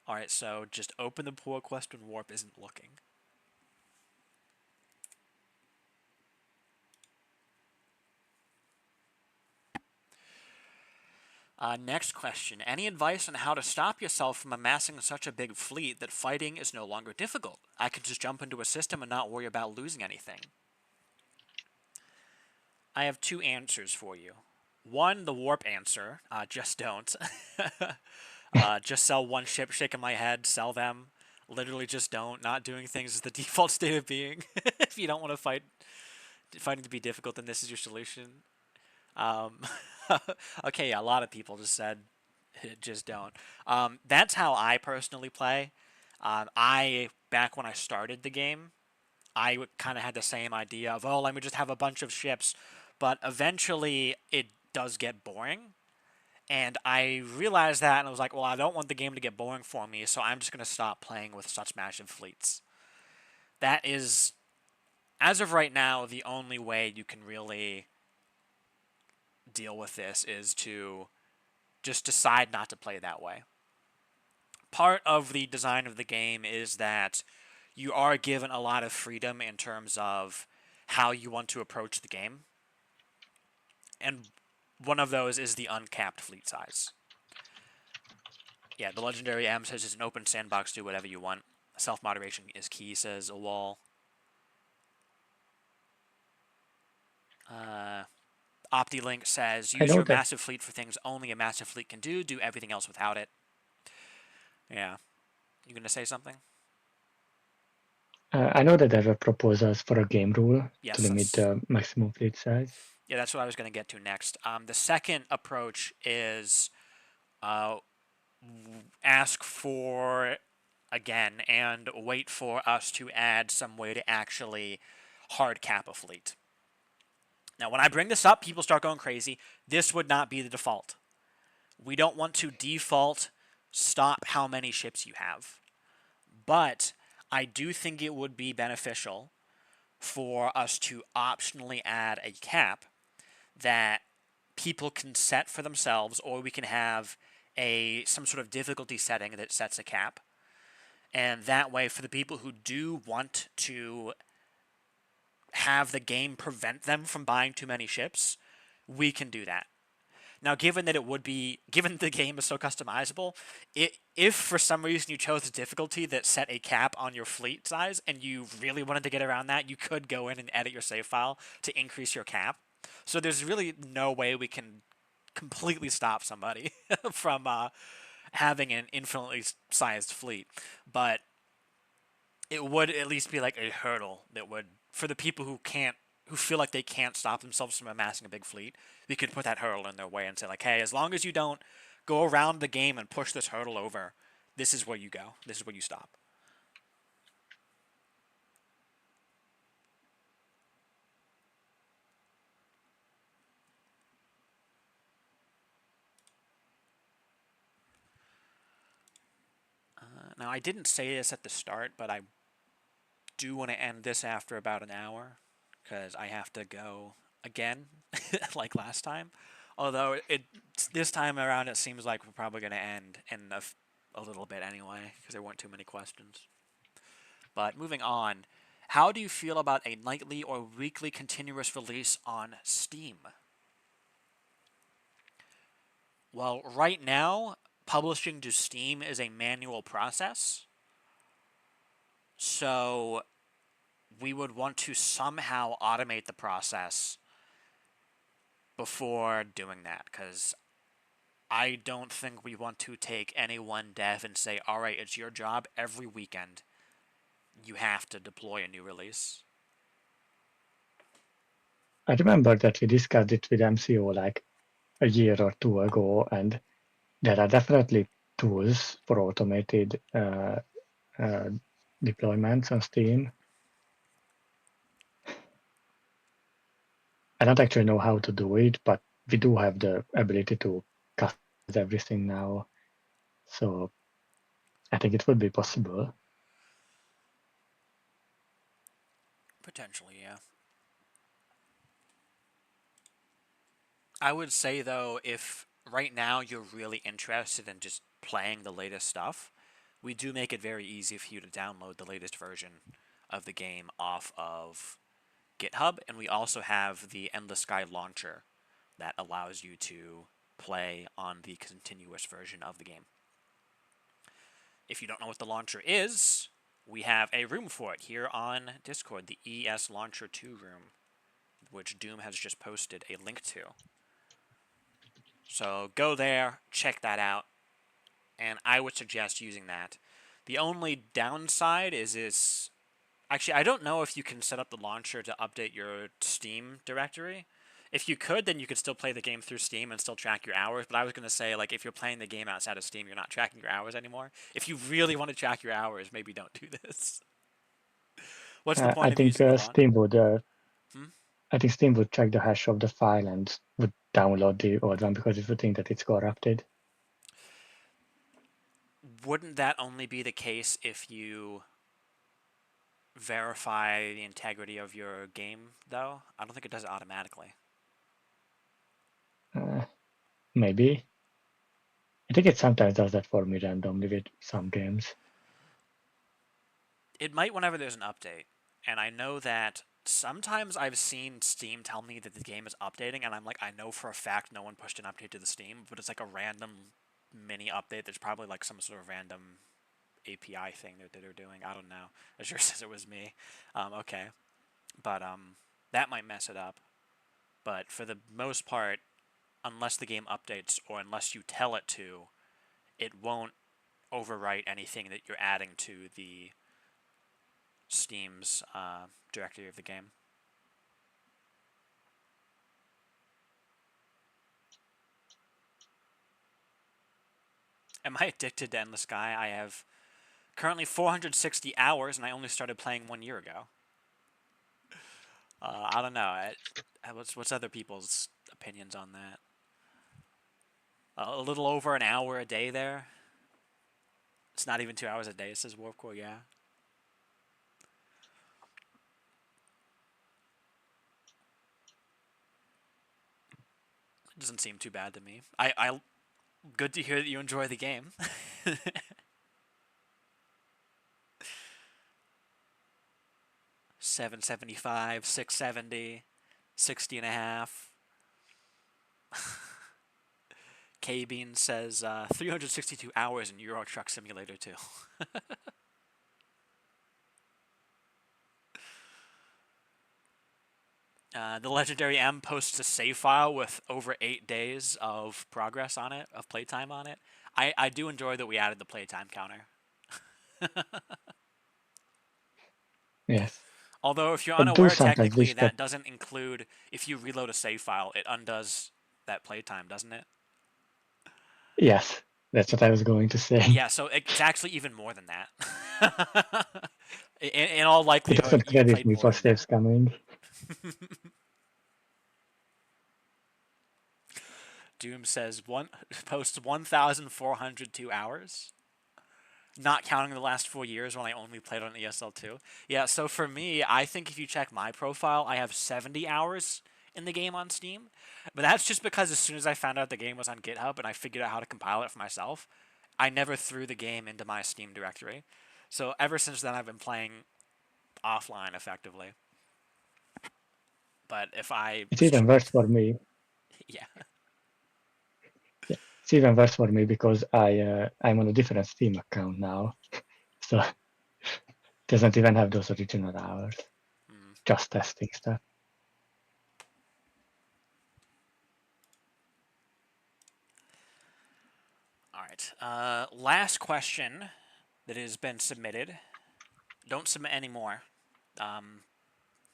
[SPEAKER 1] Alright, so just open the pull request when Warp isn't looking. Next question. Any advice on how to stop yourself from amassing such a big fleet that fighting is no longer difficult? I could just jump into a system and not worry about losing anything. I have two answers for you. One, the Warp answer. Just don't. Just sell one ship, shaking my head, sell them. Literally just don't. Not doing things is the default state of being. If you don't want to fighting to be difficult, then this is your solution. Okay, yeah, a lot of people just said, just don't. That's how I personally play. Back when I started the game, I kind of had the same idea of, oh, let me just have a bunch of ships. But eventually, it does get boring. And I realized that, and I was like, well, I don't want the game to get boring for me, so I'm just going to stop playing with such massive fleets. That is, as of right now, the only way you can really deal with this is to just decide not to play that way. Part of the design of the game is that you are given a lot of freedom in terms of how you want to approach the game. And one of those is the uncapped fleet size. Yeah, the Legendary M says it's an open sandbox, do whatever you want. Self-moderation is key, says a wall. OptiLink says,
[SPEAKER 2] I
[SPEAKER 1] use
[SPEAKER 2] know
[SPEAKER 1] your
[SPEAKER 2] that
[SPEAKER 1] massive fleet for things only a massive fleet can do everything else without it. Yeah. You gonna say something?
[SPEAKER 2] I know that there were proposals for a game rule to
[SPEAKER 1] Yes,
[SPEAKER 2] limit the maximum fleet size.
[SPEAKER 1] yeah, that's what I was going to get to next. The second approach is ask for, again, and wait for us to add some way to actually hard cap a fleet. Now, when I bring this up, people start going crazy. This would not be the default. We don't want to default stop how many ships you have. But I do think it would be beneficial for us to optionally add a cap that people can set for themselves, or we can have some sort of difficulty setting that sets a cap. And that way, for the people who do want to have the game prevent them from buying too many ships, we can do that. Now, given the game is so customizable, if for some reason you chose a difficulty that set a cap on your fleet size and you really wanted to get around that, you could go in and edit your save file to increase your cap. So there's really no way we can completely stop somebody from having an infinitely sized fleet. But it would at least be like a hurdle that would, for the people who feel like they can't stop themselves from amassing a big fleet, we could put that hurdle in their way and say like, hey, as long as you don't go around the game and push this hurdle over, this is where you go. This is where you stop. Now, I didn't say this at the start, but I do want to end this after about an hour because I have to go again, like last time. Although this time around, it seems like we're probably going to end in a little bit anyway because there weren't too many questions. But moving on, how do you feel about a nightly or weekly continuous release on Steam? Well, right now, publishing to Steam is a manual process. So we would want to somehow automate the process before doing that, because I don't think we want to take any one dev and say, all right, it's your job every weekend. You have to deploy a new release.
[SPEAKER 2] I remember that we discussed it with MCO like a year or two ago, and there are definitely tools for automated uh, deployments on Steam. I don't actually know how to do it, but we do have the ability to customize everything now. So I think it would be possible.
[SPEAKER 1] Potentially, yeah. I would say, though, if right now you're really interested in just playing the latest stuff, we do make it very easy for you to download the latest version of the game off of GitHub, and we also have the Endless Sky launcher that allows you to play on the continuous version of the game. If you don't know what the launcher is, we have a room for it here on Discord, the ES Launcher 2 room, which Doom has just posted a link to. So go there, check that out, and I would suggest using that. The only downside is actually, I don't know if you can set up the launcher to update your Steam directory. If you could, then you could still play the game through Steam and still track your hours. But I was going to say, like, if you're playing the game outside of Steam, you're not tracking your hours anymore. If you really want to track your hours, maybe don't do this. What's the
[SPEAKER 2] I
[SPEAKER 1] point of
[SPEAKER 2] think
[SPEAKER 1] using the launcher?
[SPEAKER 2] Steam would.
[SPEAKER 1] Hmm?
[SPEAKER 2] I think Steam would check the hash of the file and would download the old one because it would think that it's corrupted.
[SPEAKER 1] Wouldn't that only be the case if you verify the integrity of your game, though? I don't think it does it automatically.
[SPEAKER 2] Uh, Maybe. I think it sometimes does that for me randomly with some games.
[SPEAKER 1] It might whenever there's an update. And I know that sometimes I've seen Steam tell me that the game is updating, and I'm like, I know for a fact no one pushed an update to the Steam, but it's like a random mini update. There's probably like some sort of random API thing that they're doing. I don't know. It sure says it was me. Okay. But that might mess it up. But for the most part, unless the game updates or unless you tell it to, it won't overwrite anything that you're adding to the Steam's directory of the game. Am I addicted to Endless Sky? I have currently 460 hours, and I only started playing 1 year ago. I don't know. What's other people's opinions on that? A little over an hour a day there. It's not even 2 hours a day, says Warpcore, yeah. It doesn't seem too bad to me. Good to hear that you enjoy the game. 775, 670, 60 and a half. K-Bean says 362 hours in Euro Truck Simulator 2. The Legendary M posts a save file with over 8 days of progress on it, of playtime on it. I do enjoy that we added the playtime counter.
[SPEAKER 2] Yes.
[SPEAKER 1] Although, if you're
[SPEAKER 2] I do
[SPEAKER 1] unaware,
[SPEAKER 2] sometimes
[SPEAKER 1] technically
[SPEAKER 2] wish that,
[SPEAKER 1] that doesn't include, if you reload a save file, it undoes that playtime, doesn't it?
[SPEAKER 2] yes, that's what I was going to say.
[SPEAKER 1] Yeah, so it's actually even more than that. In all
[SPEAKER 2] It
[SPEAKER 1] likelihood,
[SPEAKER 2] doesn't
[SPEAKER 1] you
[SPEAKER 2] credit
[SPEAKER 1] played
[SPEAKER 2] me
[SPEAKER 1] more
[SPEAKER 2] for
[SPEAKER 1] than
[SPEAKER 2] saves
[SPEAKER 1] that.
[SPEAKER 2] coming.
[SPEAKER 1] Doom says one posts 1,402 hours. Not counting the last 4 years when I only played on ESL2. Yeah, so for me, I think if you check my profile, I have 70 hours in the game on Steam. But that's just because as soon as I found out the game was on GitHub and I figured out how to compile it for myself, I never threw the game into my Steam directory. So ever since then, I've been playing offline effectively. But if I
[SPEAKER 2] It's
[SPEAKER 1] was,
[SPEAKER 2] even worse for me.
[SPEAKER 1] yeah,
[SPEAKER 2] Yeah, it's even worse for me because I'm on a different Steam account now, so it doesn't even have those original hours.
[SPEAKER 1] mm.
[SPEAKER 2] Just testing stuff.
[SPEAKER 1] All right. Last question that has been submitted. Don't submit any more. Um,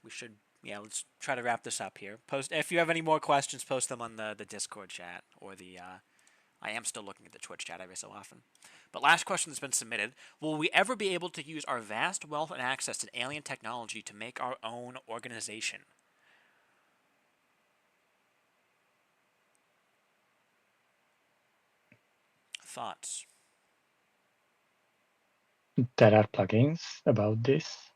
[SPEAKER 1] we should, yeah, let's try to wrap this up here. Post if you have any more questions, post them on the Discord chat or the. I am still looking at the Twitch chat every so often. But last question that's been submitted: will we ever be able to use our vast wealth and access to alien technology to make our own organization? Thoughts?
[SPEAKER 2] There are plugins about this.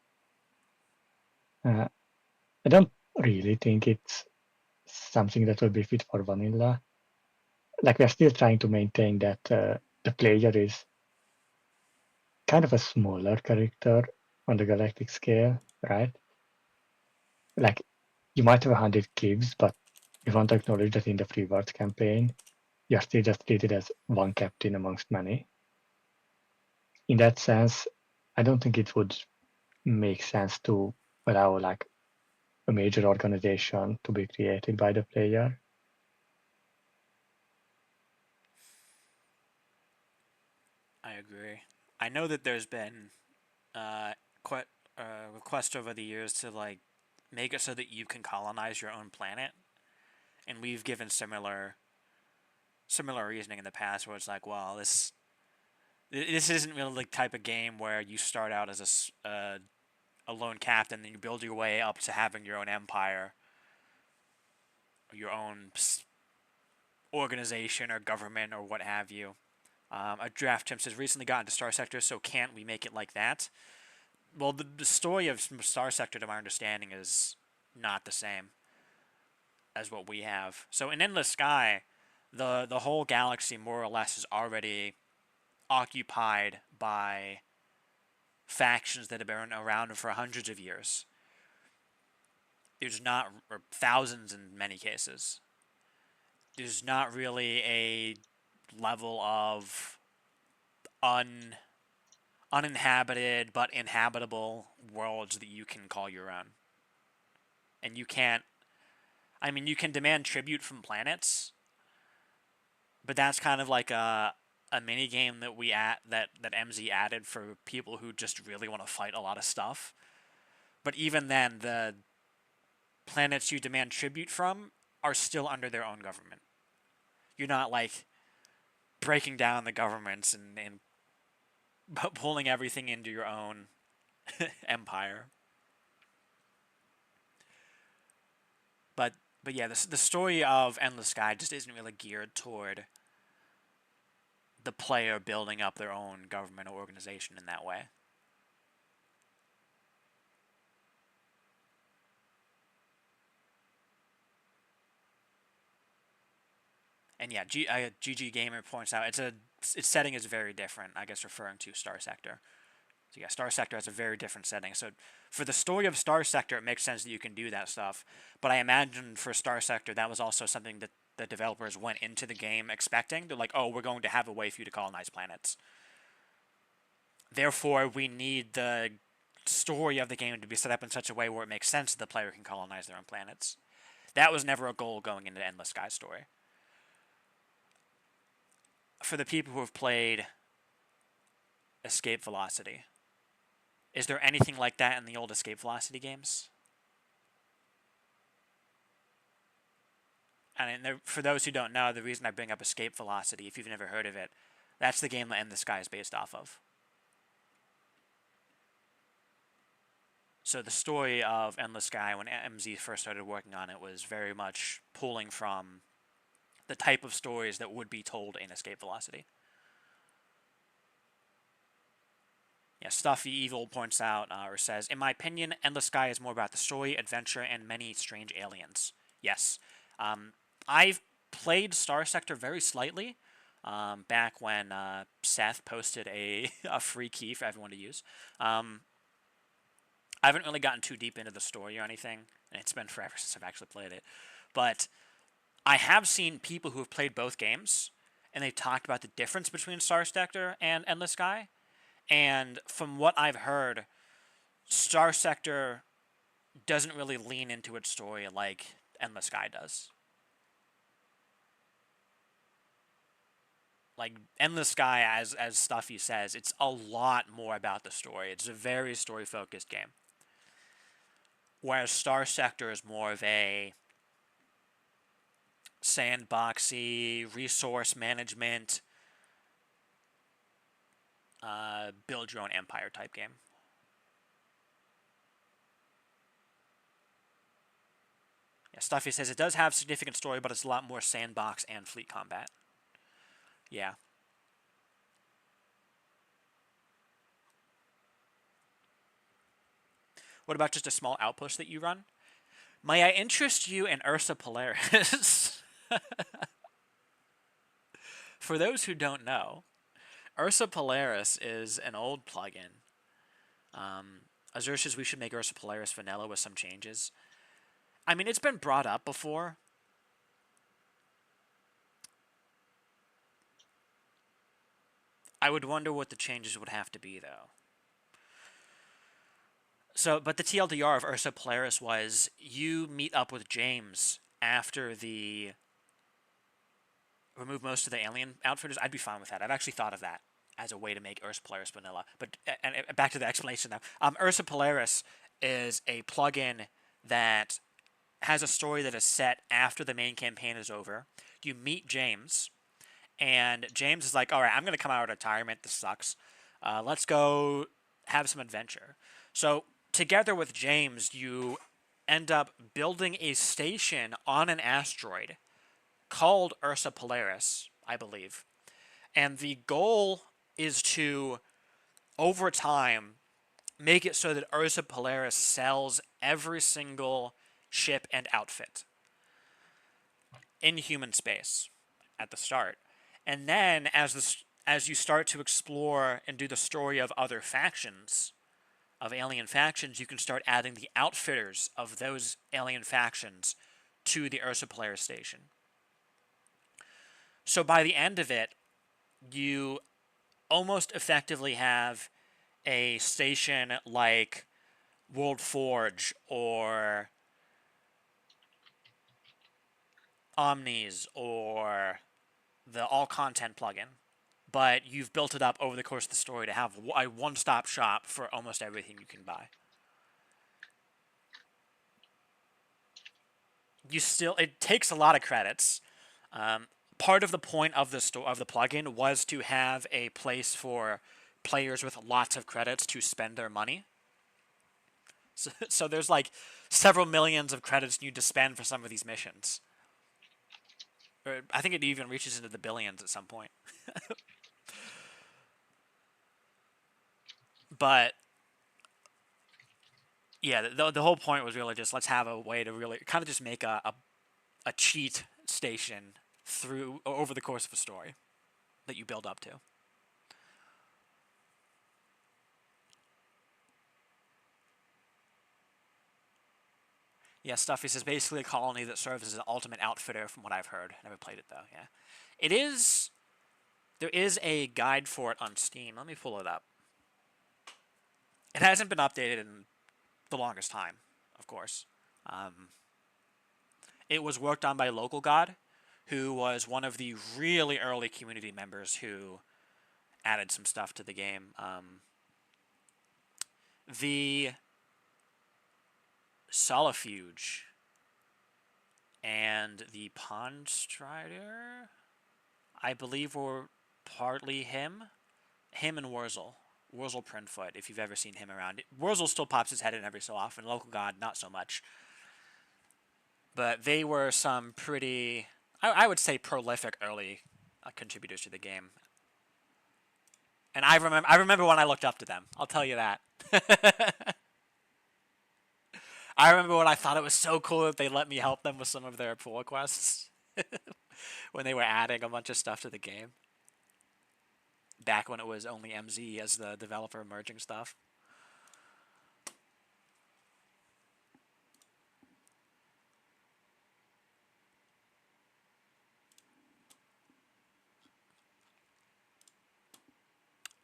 [SPEAKER 2] I don't really think it's something that will be fit for vanilla. Like we're still trying to maintain that the player is kind of a smaller character on the galactic scale, right? Like you might have 100 gigs, but we want to acknowledge that in the free world campaign, you're still just treated as one captain amongst many. In that sense, I don't think it would make sense to allow like a major organization to be created by the player.
[SPEAKER 1] I agree. I know that there's been uh, quite requests over the years to like make it so that you can colonize your own planet, and we've given similar reasoning in the past where it's like, well, this isn't really the type of game where you start out as a lone captain, then you build your way up to having your own empire, your own organization or government or what have you. A draft Tim says recently got into Star Sector, so can't we make it like that? Well, the story of Star Sector, to my understanding, is not the same as what we have. So in Endless Sky, the whole galaxy more or less is already occupied by factions that have been around for hundreds of years. There's not, or thousands in many cases. There's not really a level of un uninhabited but inhabitable worlds that you can call your own. And you can't. I mean, you can demand tribute from planets, but that's kind of like a mini game that that MZ added for people who just really want to fight a lot of stuff. But even then, the planets you demand tribute from are still under their own government. You're not like breaking down the governments and pulling everything into your own empire. But but yeah, the story of Endless Sky just isn't really geared toward the player building up their own government or organization in that way. And yeah, GG Gamer points out its setting is very different. I guess referring to Star Sector. So yeah, Star Sector has a very different setting. So for the story of Star Sector, it makes sense that you can do that stuff. But I imagine for Star Sector, that was also something that the developers went into the game expecting. They're like, oh, we're going to have a way for you to colonize planets. Therefore, we need the story of the game to be set up in such a way where it makes sense that the player can colonize their own planets. That was never a goal going into Endless Sky story. For the people who have played Escape Velocity, is there anything like that in the old Escape Velocity games? And for those who don't know, the reason I bring up Escape Velocity, if you've never heard of it, that's the game that Endless Sky is based off of. So the story of Endless Sky, when MZ first started working on it, was very much pulling from the type of stories that would be told in Escape Velocity. Yeah, Stuffy Evil points out or says, in my opinion, Endless Sky is more about the story, adventure, and many strange aliens. Yes. I've played Star Sector very slightly back when Seth posted a free key for everyone to use. I haven't really gotten too deep into the story or anything, and it's been forever since I've actually played it. But I have seen people who have played both games, and they've talked about the difference between Star Sector and Endless Sky. And from what I've heard, Star Sector doesn't really lean into its story like Endless Sky does. Like Endless Sky, as Stuffy says, it's a lot more about the story. It's a very story focused game. Whereas Star Sector is more of a sandboxy, resource management, build your own empire type game. Yeah, Stuffy says it does have significant story, but it's a lot more sandbox and fleet combat. Yeah. What about just a small outpost that you run? May I interest you in Ursa Polaris? For those who don't know, Ursa Polaris is an old plugin. Azure says we should make Ursa Polaris vanilla with some changes. I mean, it's been brought up before. I would wonder what the changes would have to be, though. So, but the TLDR of Ursa Polaris was you meet up with James after the remove most of the alien outfitters. I'd be fine with that. I've actually thought of that as a way to make Ursa Polaris vanilla. But and back to the explanation now. Ursa Polaris is a plugin that has a story that is set after the main campaign is over. You meet James, and James is like, "All right, I'm going to come out of retirement. This sucks. Let's go have some adventure." So together with James, you end up building a station on an asteroid called Ursa Polaris, I believe. And the goal is to, over time, make it so that Ursa Polaris sells every single ship and outfit in human space at the start. And then as you start to explore and do the story of other factions, of alien factions, you can start adding the outfitters of those alien factions to the Ursa Polaris station. So by the end of it, you almost effectively have a station like World Forge or Omnis or the All Content plugin, but you've built it up over the course of the story to have a one-stop shop for almost everything you can buy. It takes a lot of credits. Part of the point of the plugin was to have a place for players with lots of credits to spend their money. So there's like several millions of credits you need to spend for some of these missions. Or I think it even reaches into the billions at some point. But yeah, the whole point was really just let's have a way to really kind of just make a cheat station through over the course of a story that you build up to. Yeah, Stuffy says basically a colony that serves as an ultimate outfitter from what I've heard. Never played it though, yeah. It is... There is a guide for it on Steam. Let me pull it up. It hasn't been updated in the longest time, of course. It was worked on by Local God, who was one of the really early community members who added some stuff to the game. The Solifuge and the Pond Strider, I believe, were partly him. Him and Wurzel. Wurzel Printfoot, if you've ever seen him around. Wurzel still pops his head in every so often. Local God, not so much. But they were some pretty, I would say, prolific early contributors to the game. And I remember when I looked up to them. I'll tell you that. I remember when I thought it was so cool that they let me help them with some of their pull quests when they were adding a bunch of stuff to the game. Back when it was only MZ as the developer merging stuff.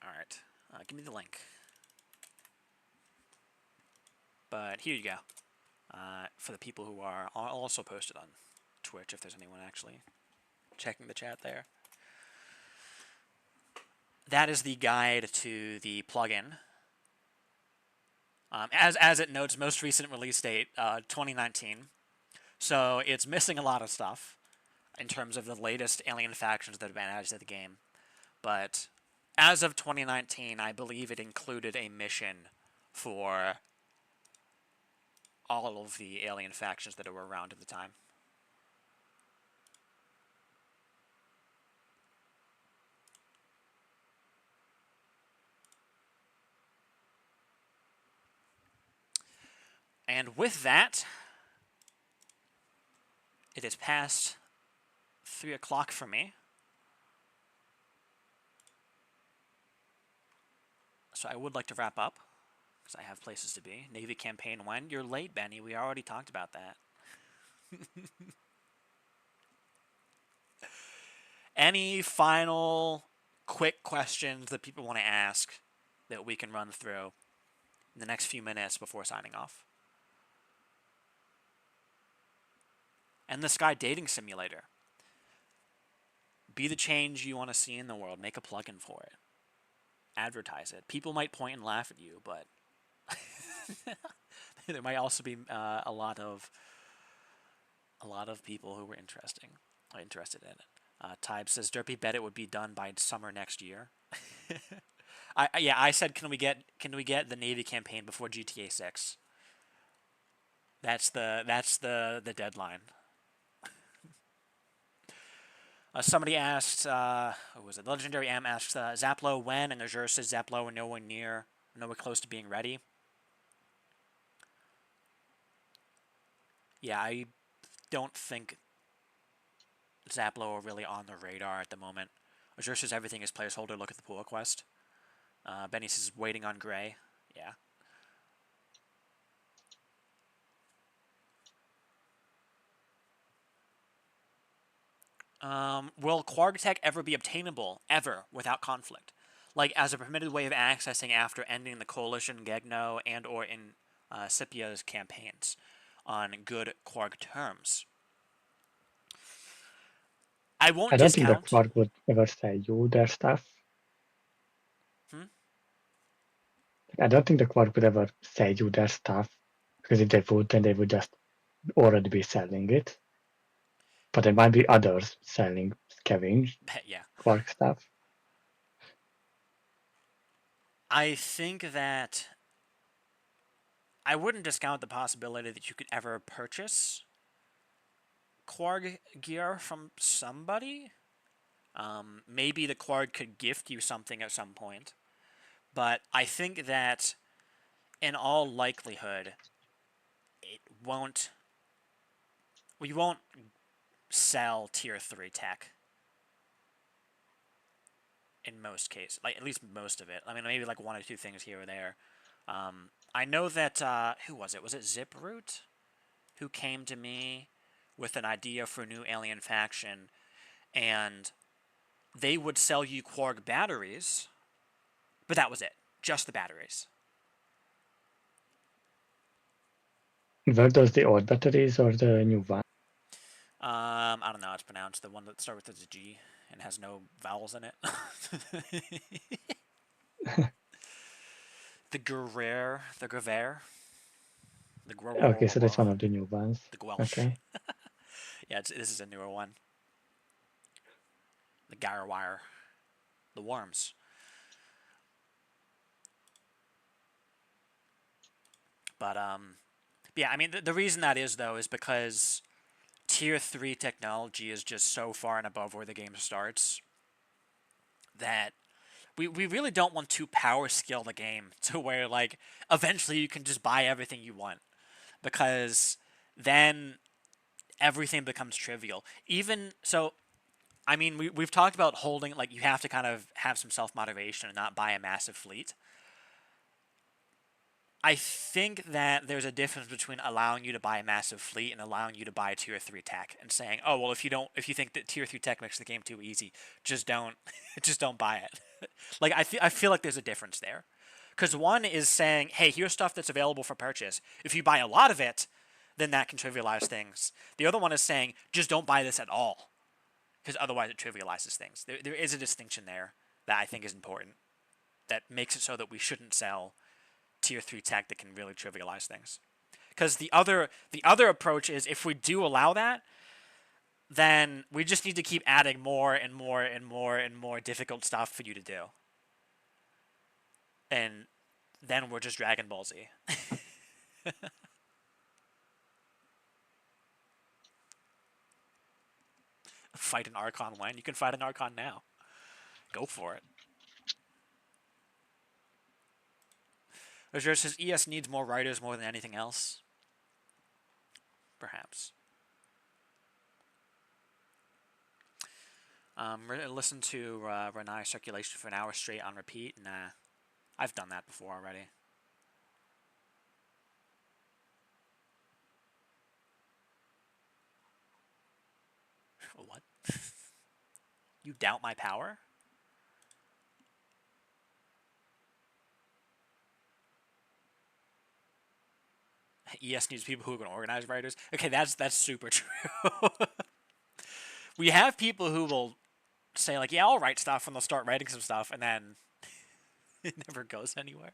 [SPEAKER 1] All right, give me the link. But here you go. For the people who are also posted on Twitch, if there's anyone actually checking the chat there. That is the guide to the plugin. As it notes, most recent release date, 2019. So it's missing a lot of stuff in terms of the latest alien factions that have been added to the game. But as of 2019, I believe it included a mission for all of the alien factions that were around at the time. And with that, it is past 3 o'clock for me. So I would like to wrap up, because I have places to be. Navy campaign when? You're late, Benny. We already talked about that. Any final quick questions that people want to ask that we can run through in the next few minutes before signing off? And the Sky Dating Simulator. Be the change you want to see in the world. Make a plugin for it. Advertise it. People might point and laugh at you, but there might also be a lot of people who were interested in it. Tybe says Derpy bet it would be done by summer next year. I said can we get the Navy campaign before GTA 6? That's the deadline. Somebody asked, who was it? Legendary M asked Zaplo when, and Azure says Zaplo are nowhere close to being ready. Yeah, I don't think Zaplo are really on the radar at the moment. Azure says everything is placeholder. Look at the pull request. Benny says waiting on Gray. Yeah. Will QuargTech ever be obtainable, ever, without conflict? Like, as a permitted way of accessing after ending the Coalition, Gegno, and or in Scipia's campaigns on good Quarg terms. I won't
[SPEAKER 2] I don't think the
[SPEAKER 1] discount...
[SPEAKER 2] Quark would ever sell you their stuff. I don't think the Quark would ever sell you their stuff, because if they would, then they would just already be selling it. But there might be others selling scavenge
[SPEAKER 1] Yeah.
[SPEAKER 2] Quark stuff.
[SPEAKER 1] I think that I wouldn't discount the possibility that you could ever purchase Quarg gear from somebody. Maybe the Quarg could gift you something at some point. But I think that in all likelihood, we won't sell tier 3 tech. In most cases, like at least most of it. I mean, maybe like one or two things here or there. I know that, who was it? Was it Ziproot who came to me with an idea for a new alien faction, and they would sell you Quarg batteries, but that was it. Just the batteries.
[SPEAKER 2] Were those the old batteries or the new one?
[SPEAKER 1] I don't know how it's pronounced. The one that starts with a G and has no vowels in it. The Guerre.
[SPEAKER 2] Okay, so that's one of the new ones.
[SPEAKER 1] The Guelsh.
[SPEAKER 2] Okay.
[SPEAKER 1] Yeah, this is a newer one. The Garwire. The Worms. But, yeah, I mean, the reason that is, though, is because tier 3 technology is just so far and above where the game starts that we really don't want to power scale the game to where like eventually you can just buy everything you want, because then everything becomes trivial. Even so, I mean, we've talked about holding, like, you have to kind of have some self moderation and not buy a massive fleet. I think that there's a difference between allowing you to buy a massive fleet and allowing you to buy tier 3 tech and saying, "Oh, well, if you think that tier 3 tech makes the game too easy, just don't just don't buy it." Like I feel like there's a difference there. Cuz one is saying, "Hey, here's stuff that's available for purchase. If you buy a lot of it, then that can trivialize things." The other one is saying, "Just don't buy this at all, because otherwise it trivializes things." There is a distinction there that I think is important, that makes it so that we shouldn't sell tier 3 tech that can really trivialize things. Because the other approach is, if we do allow that, then we just need to keep adding more and more and more and more difficult stuff for you to do. And then we're just Dragon Ball Z. Fight an Archon when? You can fight an Archon now. Go for it. Azure says ES needs more writers more than anything else. Perhaps. Listen to Renai circulation for an hour straight on repeat. Nah, I've done that before already. What? You doubt my power? ES needs people who can organize writers. Okay, that's super true. We have people who will say like, "Yeah, I'll write stuff," and they'll start writing some stuff, and then it never goes anywhere.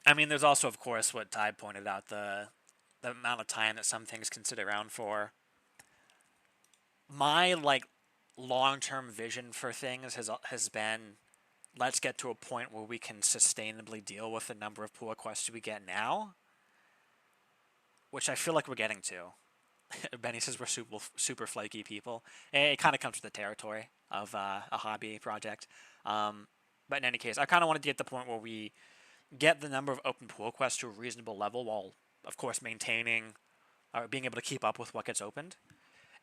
[SPEAKER 1] I mean, there's also, of course, what Ty pointed out, the amount of time that some things can sit around for. My like long-term vision for things has been, let's get to a point where we can sustainably deal with the number of pull requests we get now, which I feel like we're getting to. Benny says we're super flaky people. It kind of comes with the territory of a hobby project. But in any case, I kind of wanted to get to the point where we get the number of open pull quests to a reasonable level, while, of course, maintaining or being able to keep up with what gets opened.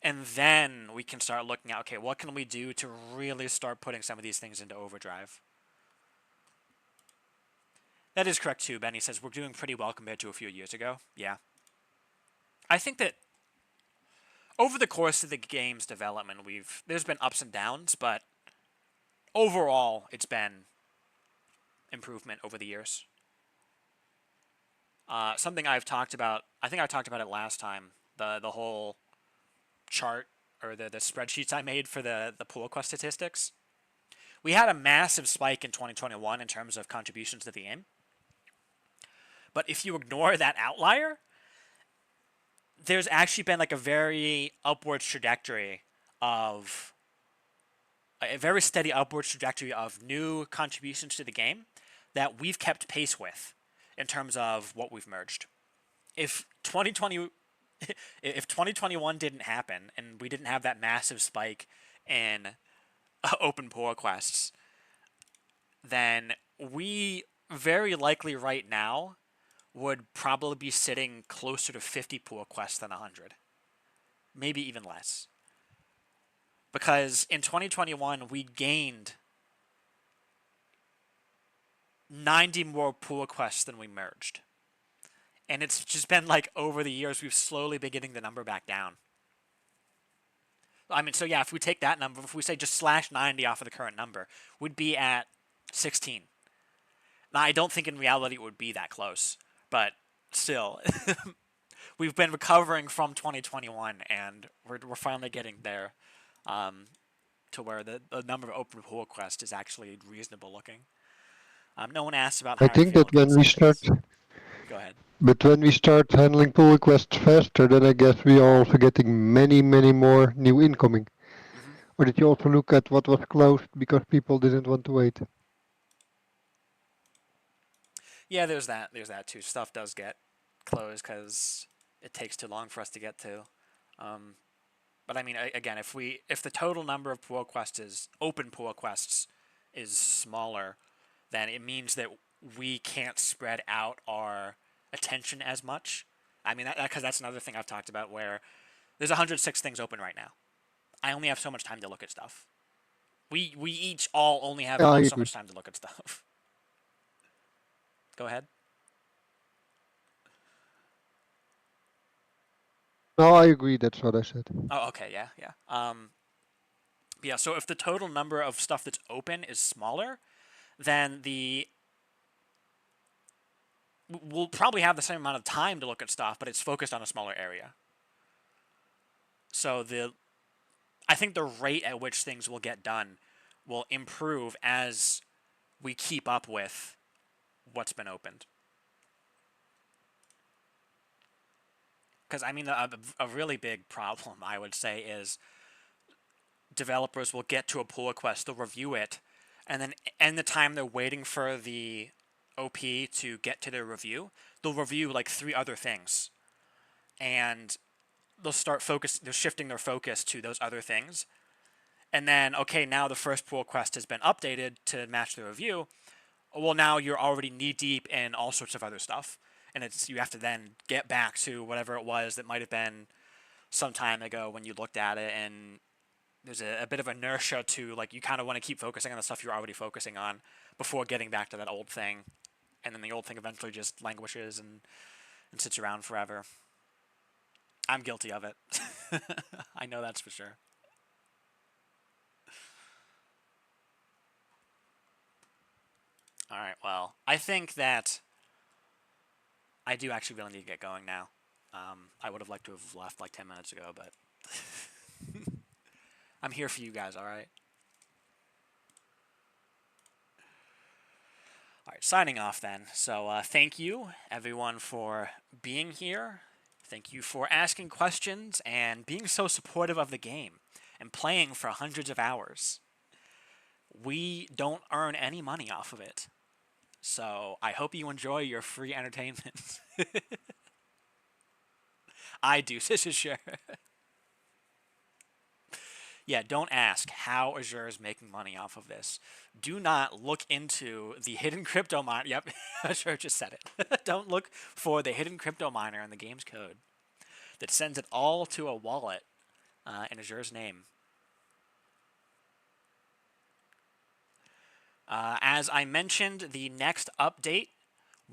[SPEAKER 1] And then we can start looking at, okay, what can we do to really start putting some of these things into overdrive? That is correct too. Benny says we're doing pretty well compared to a few years ago. Yeah. I think that over the course of the game's development, there's been ups and downs, but overall, it's been improvement over the years. Something I've talked about, I think I talked about it last time, the whole chart, or the spreadsheets I made for the pull quest statistics. We had a massive spike in 2021 in terms of contributions to the game. But if you ignore that outlier, there's actually been like a very upward trajectory of a very steady upward trajectory of new contributions to the game that we've kept pace with in terms of what we've merged. If 2021 didn't happen and we didn't have that massive spike in open pull requests, then we very likely right now would probably be sitting closer to 50 pull requests than 100. Maybe even less. Because in 2021, we gained 90 more pull requests than we merged. And it's just been like over the years, we've slowly been getting the number back down. I mean, so yeah, if we take that number, if we say just slash 90 off of the current number, we'd be at 16. Now, I don't think in reality it would be that close, but still, we've been recovering from 2021, and we're finally getting there, to where the number of open pull requests is actually reasonable looking. No one asked about
[SPEAKER 3] I
[SPEAKER 1] how I
[SPEAKER 3] think
[SPEAKER 1] feel
[SPEAKER 3] that
[SPEAKER 1] with
[SPEAKER 3] when we start,
[SPEAKER 1] incentives. Go ahead.
[SPEAKER 3] but when we start handling pull requests faster, then I guess we are also getting many, many more new incoming.
[SPEAKER 1] Mm-hmm.
[SPEAKER 3] Or did you also look at what was closed because people didn't want to wait?
[SPEAKER 1] Yeah, there's that. There's that too. Stuff does get closed because it takes too long for us to get to. But I mean, again, if the total number of pull quests is open pull quests is smaller, then it means that we can't spread out our attention as much. I mean, because that's another thing I've talked about where there's 106 things open right now. I only have so much time to look at stuff. We each all only have
[SPEAKER 3] Yeah, I
[SPEAKER 1] so
[SPEAKER 3] agree.
[SPEAKER 1] much time to look at stuff. Go ahead.
[SPEAKER 3] No, I agree. That's what I said.
[SPEAKER 1] Oh, okay, yeah. Yeah. So if the total number of stuff that's open is smaller, then we'll probably have the same amount of time to look at stuff, but it's focused on a smaller area. So I think the rate at which things will get done will improve as we keep up with what's been opened. Because I mean, a really big problem I would say is developers will get to a pull request, they'll review it, and then in the time they're waiting for the OP to get to their review, they'll review like 3 other things, and they'll they're shifting their focus to those other things, and then okay, now the first pull request has been updated to match the review. Well, now you're already knee deep in all sorts of other stuff, and you have to then get back to whatever it was that might have been some time ago when you looked at it, and there's a bit of inertia to like you kind of want to keep focusing on the stuff you're already focusing on before getting back to that old thing, and then the old thing eventually just languishes and sits around forever. I'm guilty of it. I know that's for sure. All right, well, I think that I do actually really need to get going now. I would have liked to have left like 10 minutes ago, but I'm here for you guys, all right? All right, signing off then. So thank you, everyone, for being here. Thank you for asking questions and being so supportive of the game and playing for hundreds of hours. We don't earn any money off of it. So I hope you enjoy your free entertainment. I do, this is sure. Yeah, don't ask how Azure is making money off of this. Do not look into the hidden crypto miner. Yep, Azure just said it. Don't look for the hidden crypto miner in the game's code that sends it all to a wallet in Azure's name. As I mentioned, the next update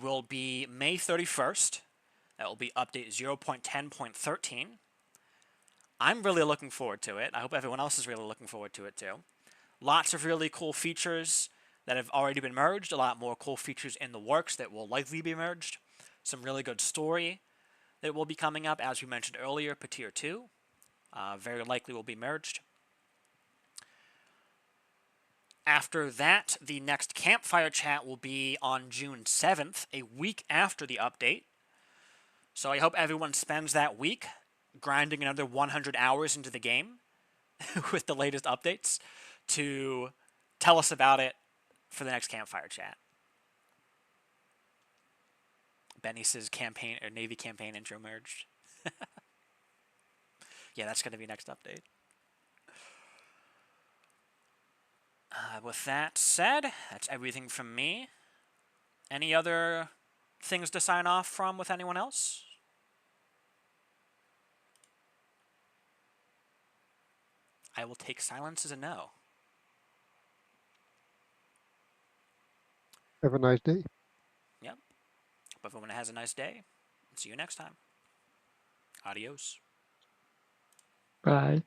[SPEAKER 1] will be May 31st. That will be update 0.10.13. I'm really looking forward to it. I hope everyone else is really looking forward to it too. Lots of really cool features that have already been merged, a lot more cool features in the works that will likely be merged, some really good story that will be coming up, as we mentioned earlier, Patir 2, very likely will be merged. After that, the next Campfire chat will be on June 7th, a week after the update. So I hope everyone spends that week grinding another 100 hours into the game with the latest updates to tell us about it for the next Campfire chat. Benny says campaign or Navy campaign intro merged. Yeah, that's going to be next update. With that said, that's everything from me. Any other things to sign off from with anyone else? I will take silence as a no.
[SPEAKER 3] Have a nice day.
[SPEAKER 1] Yep. Hope everyone has a nice day. See you next time. Adios.
[SPEAKER 2] Bye.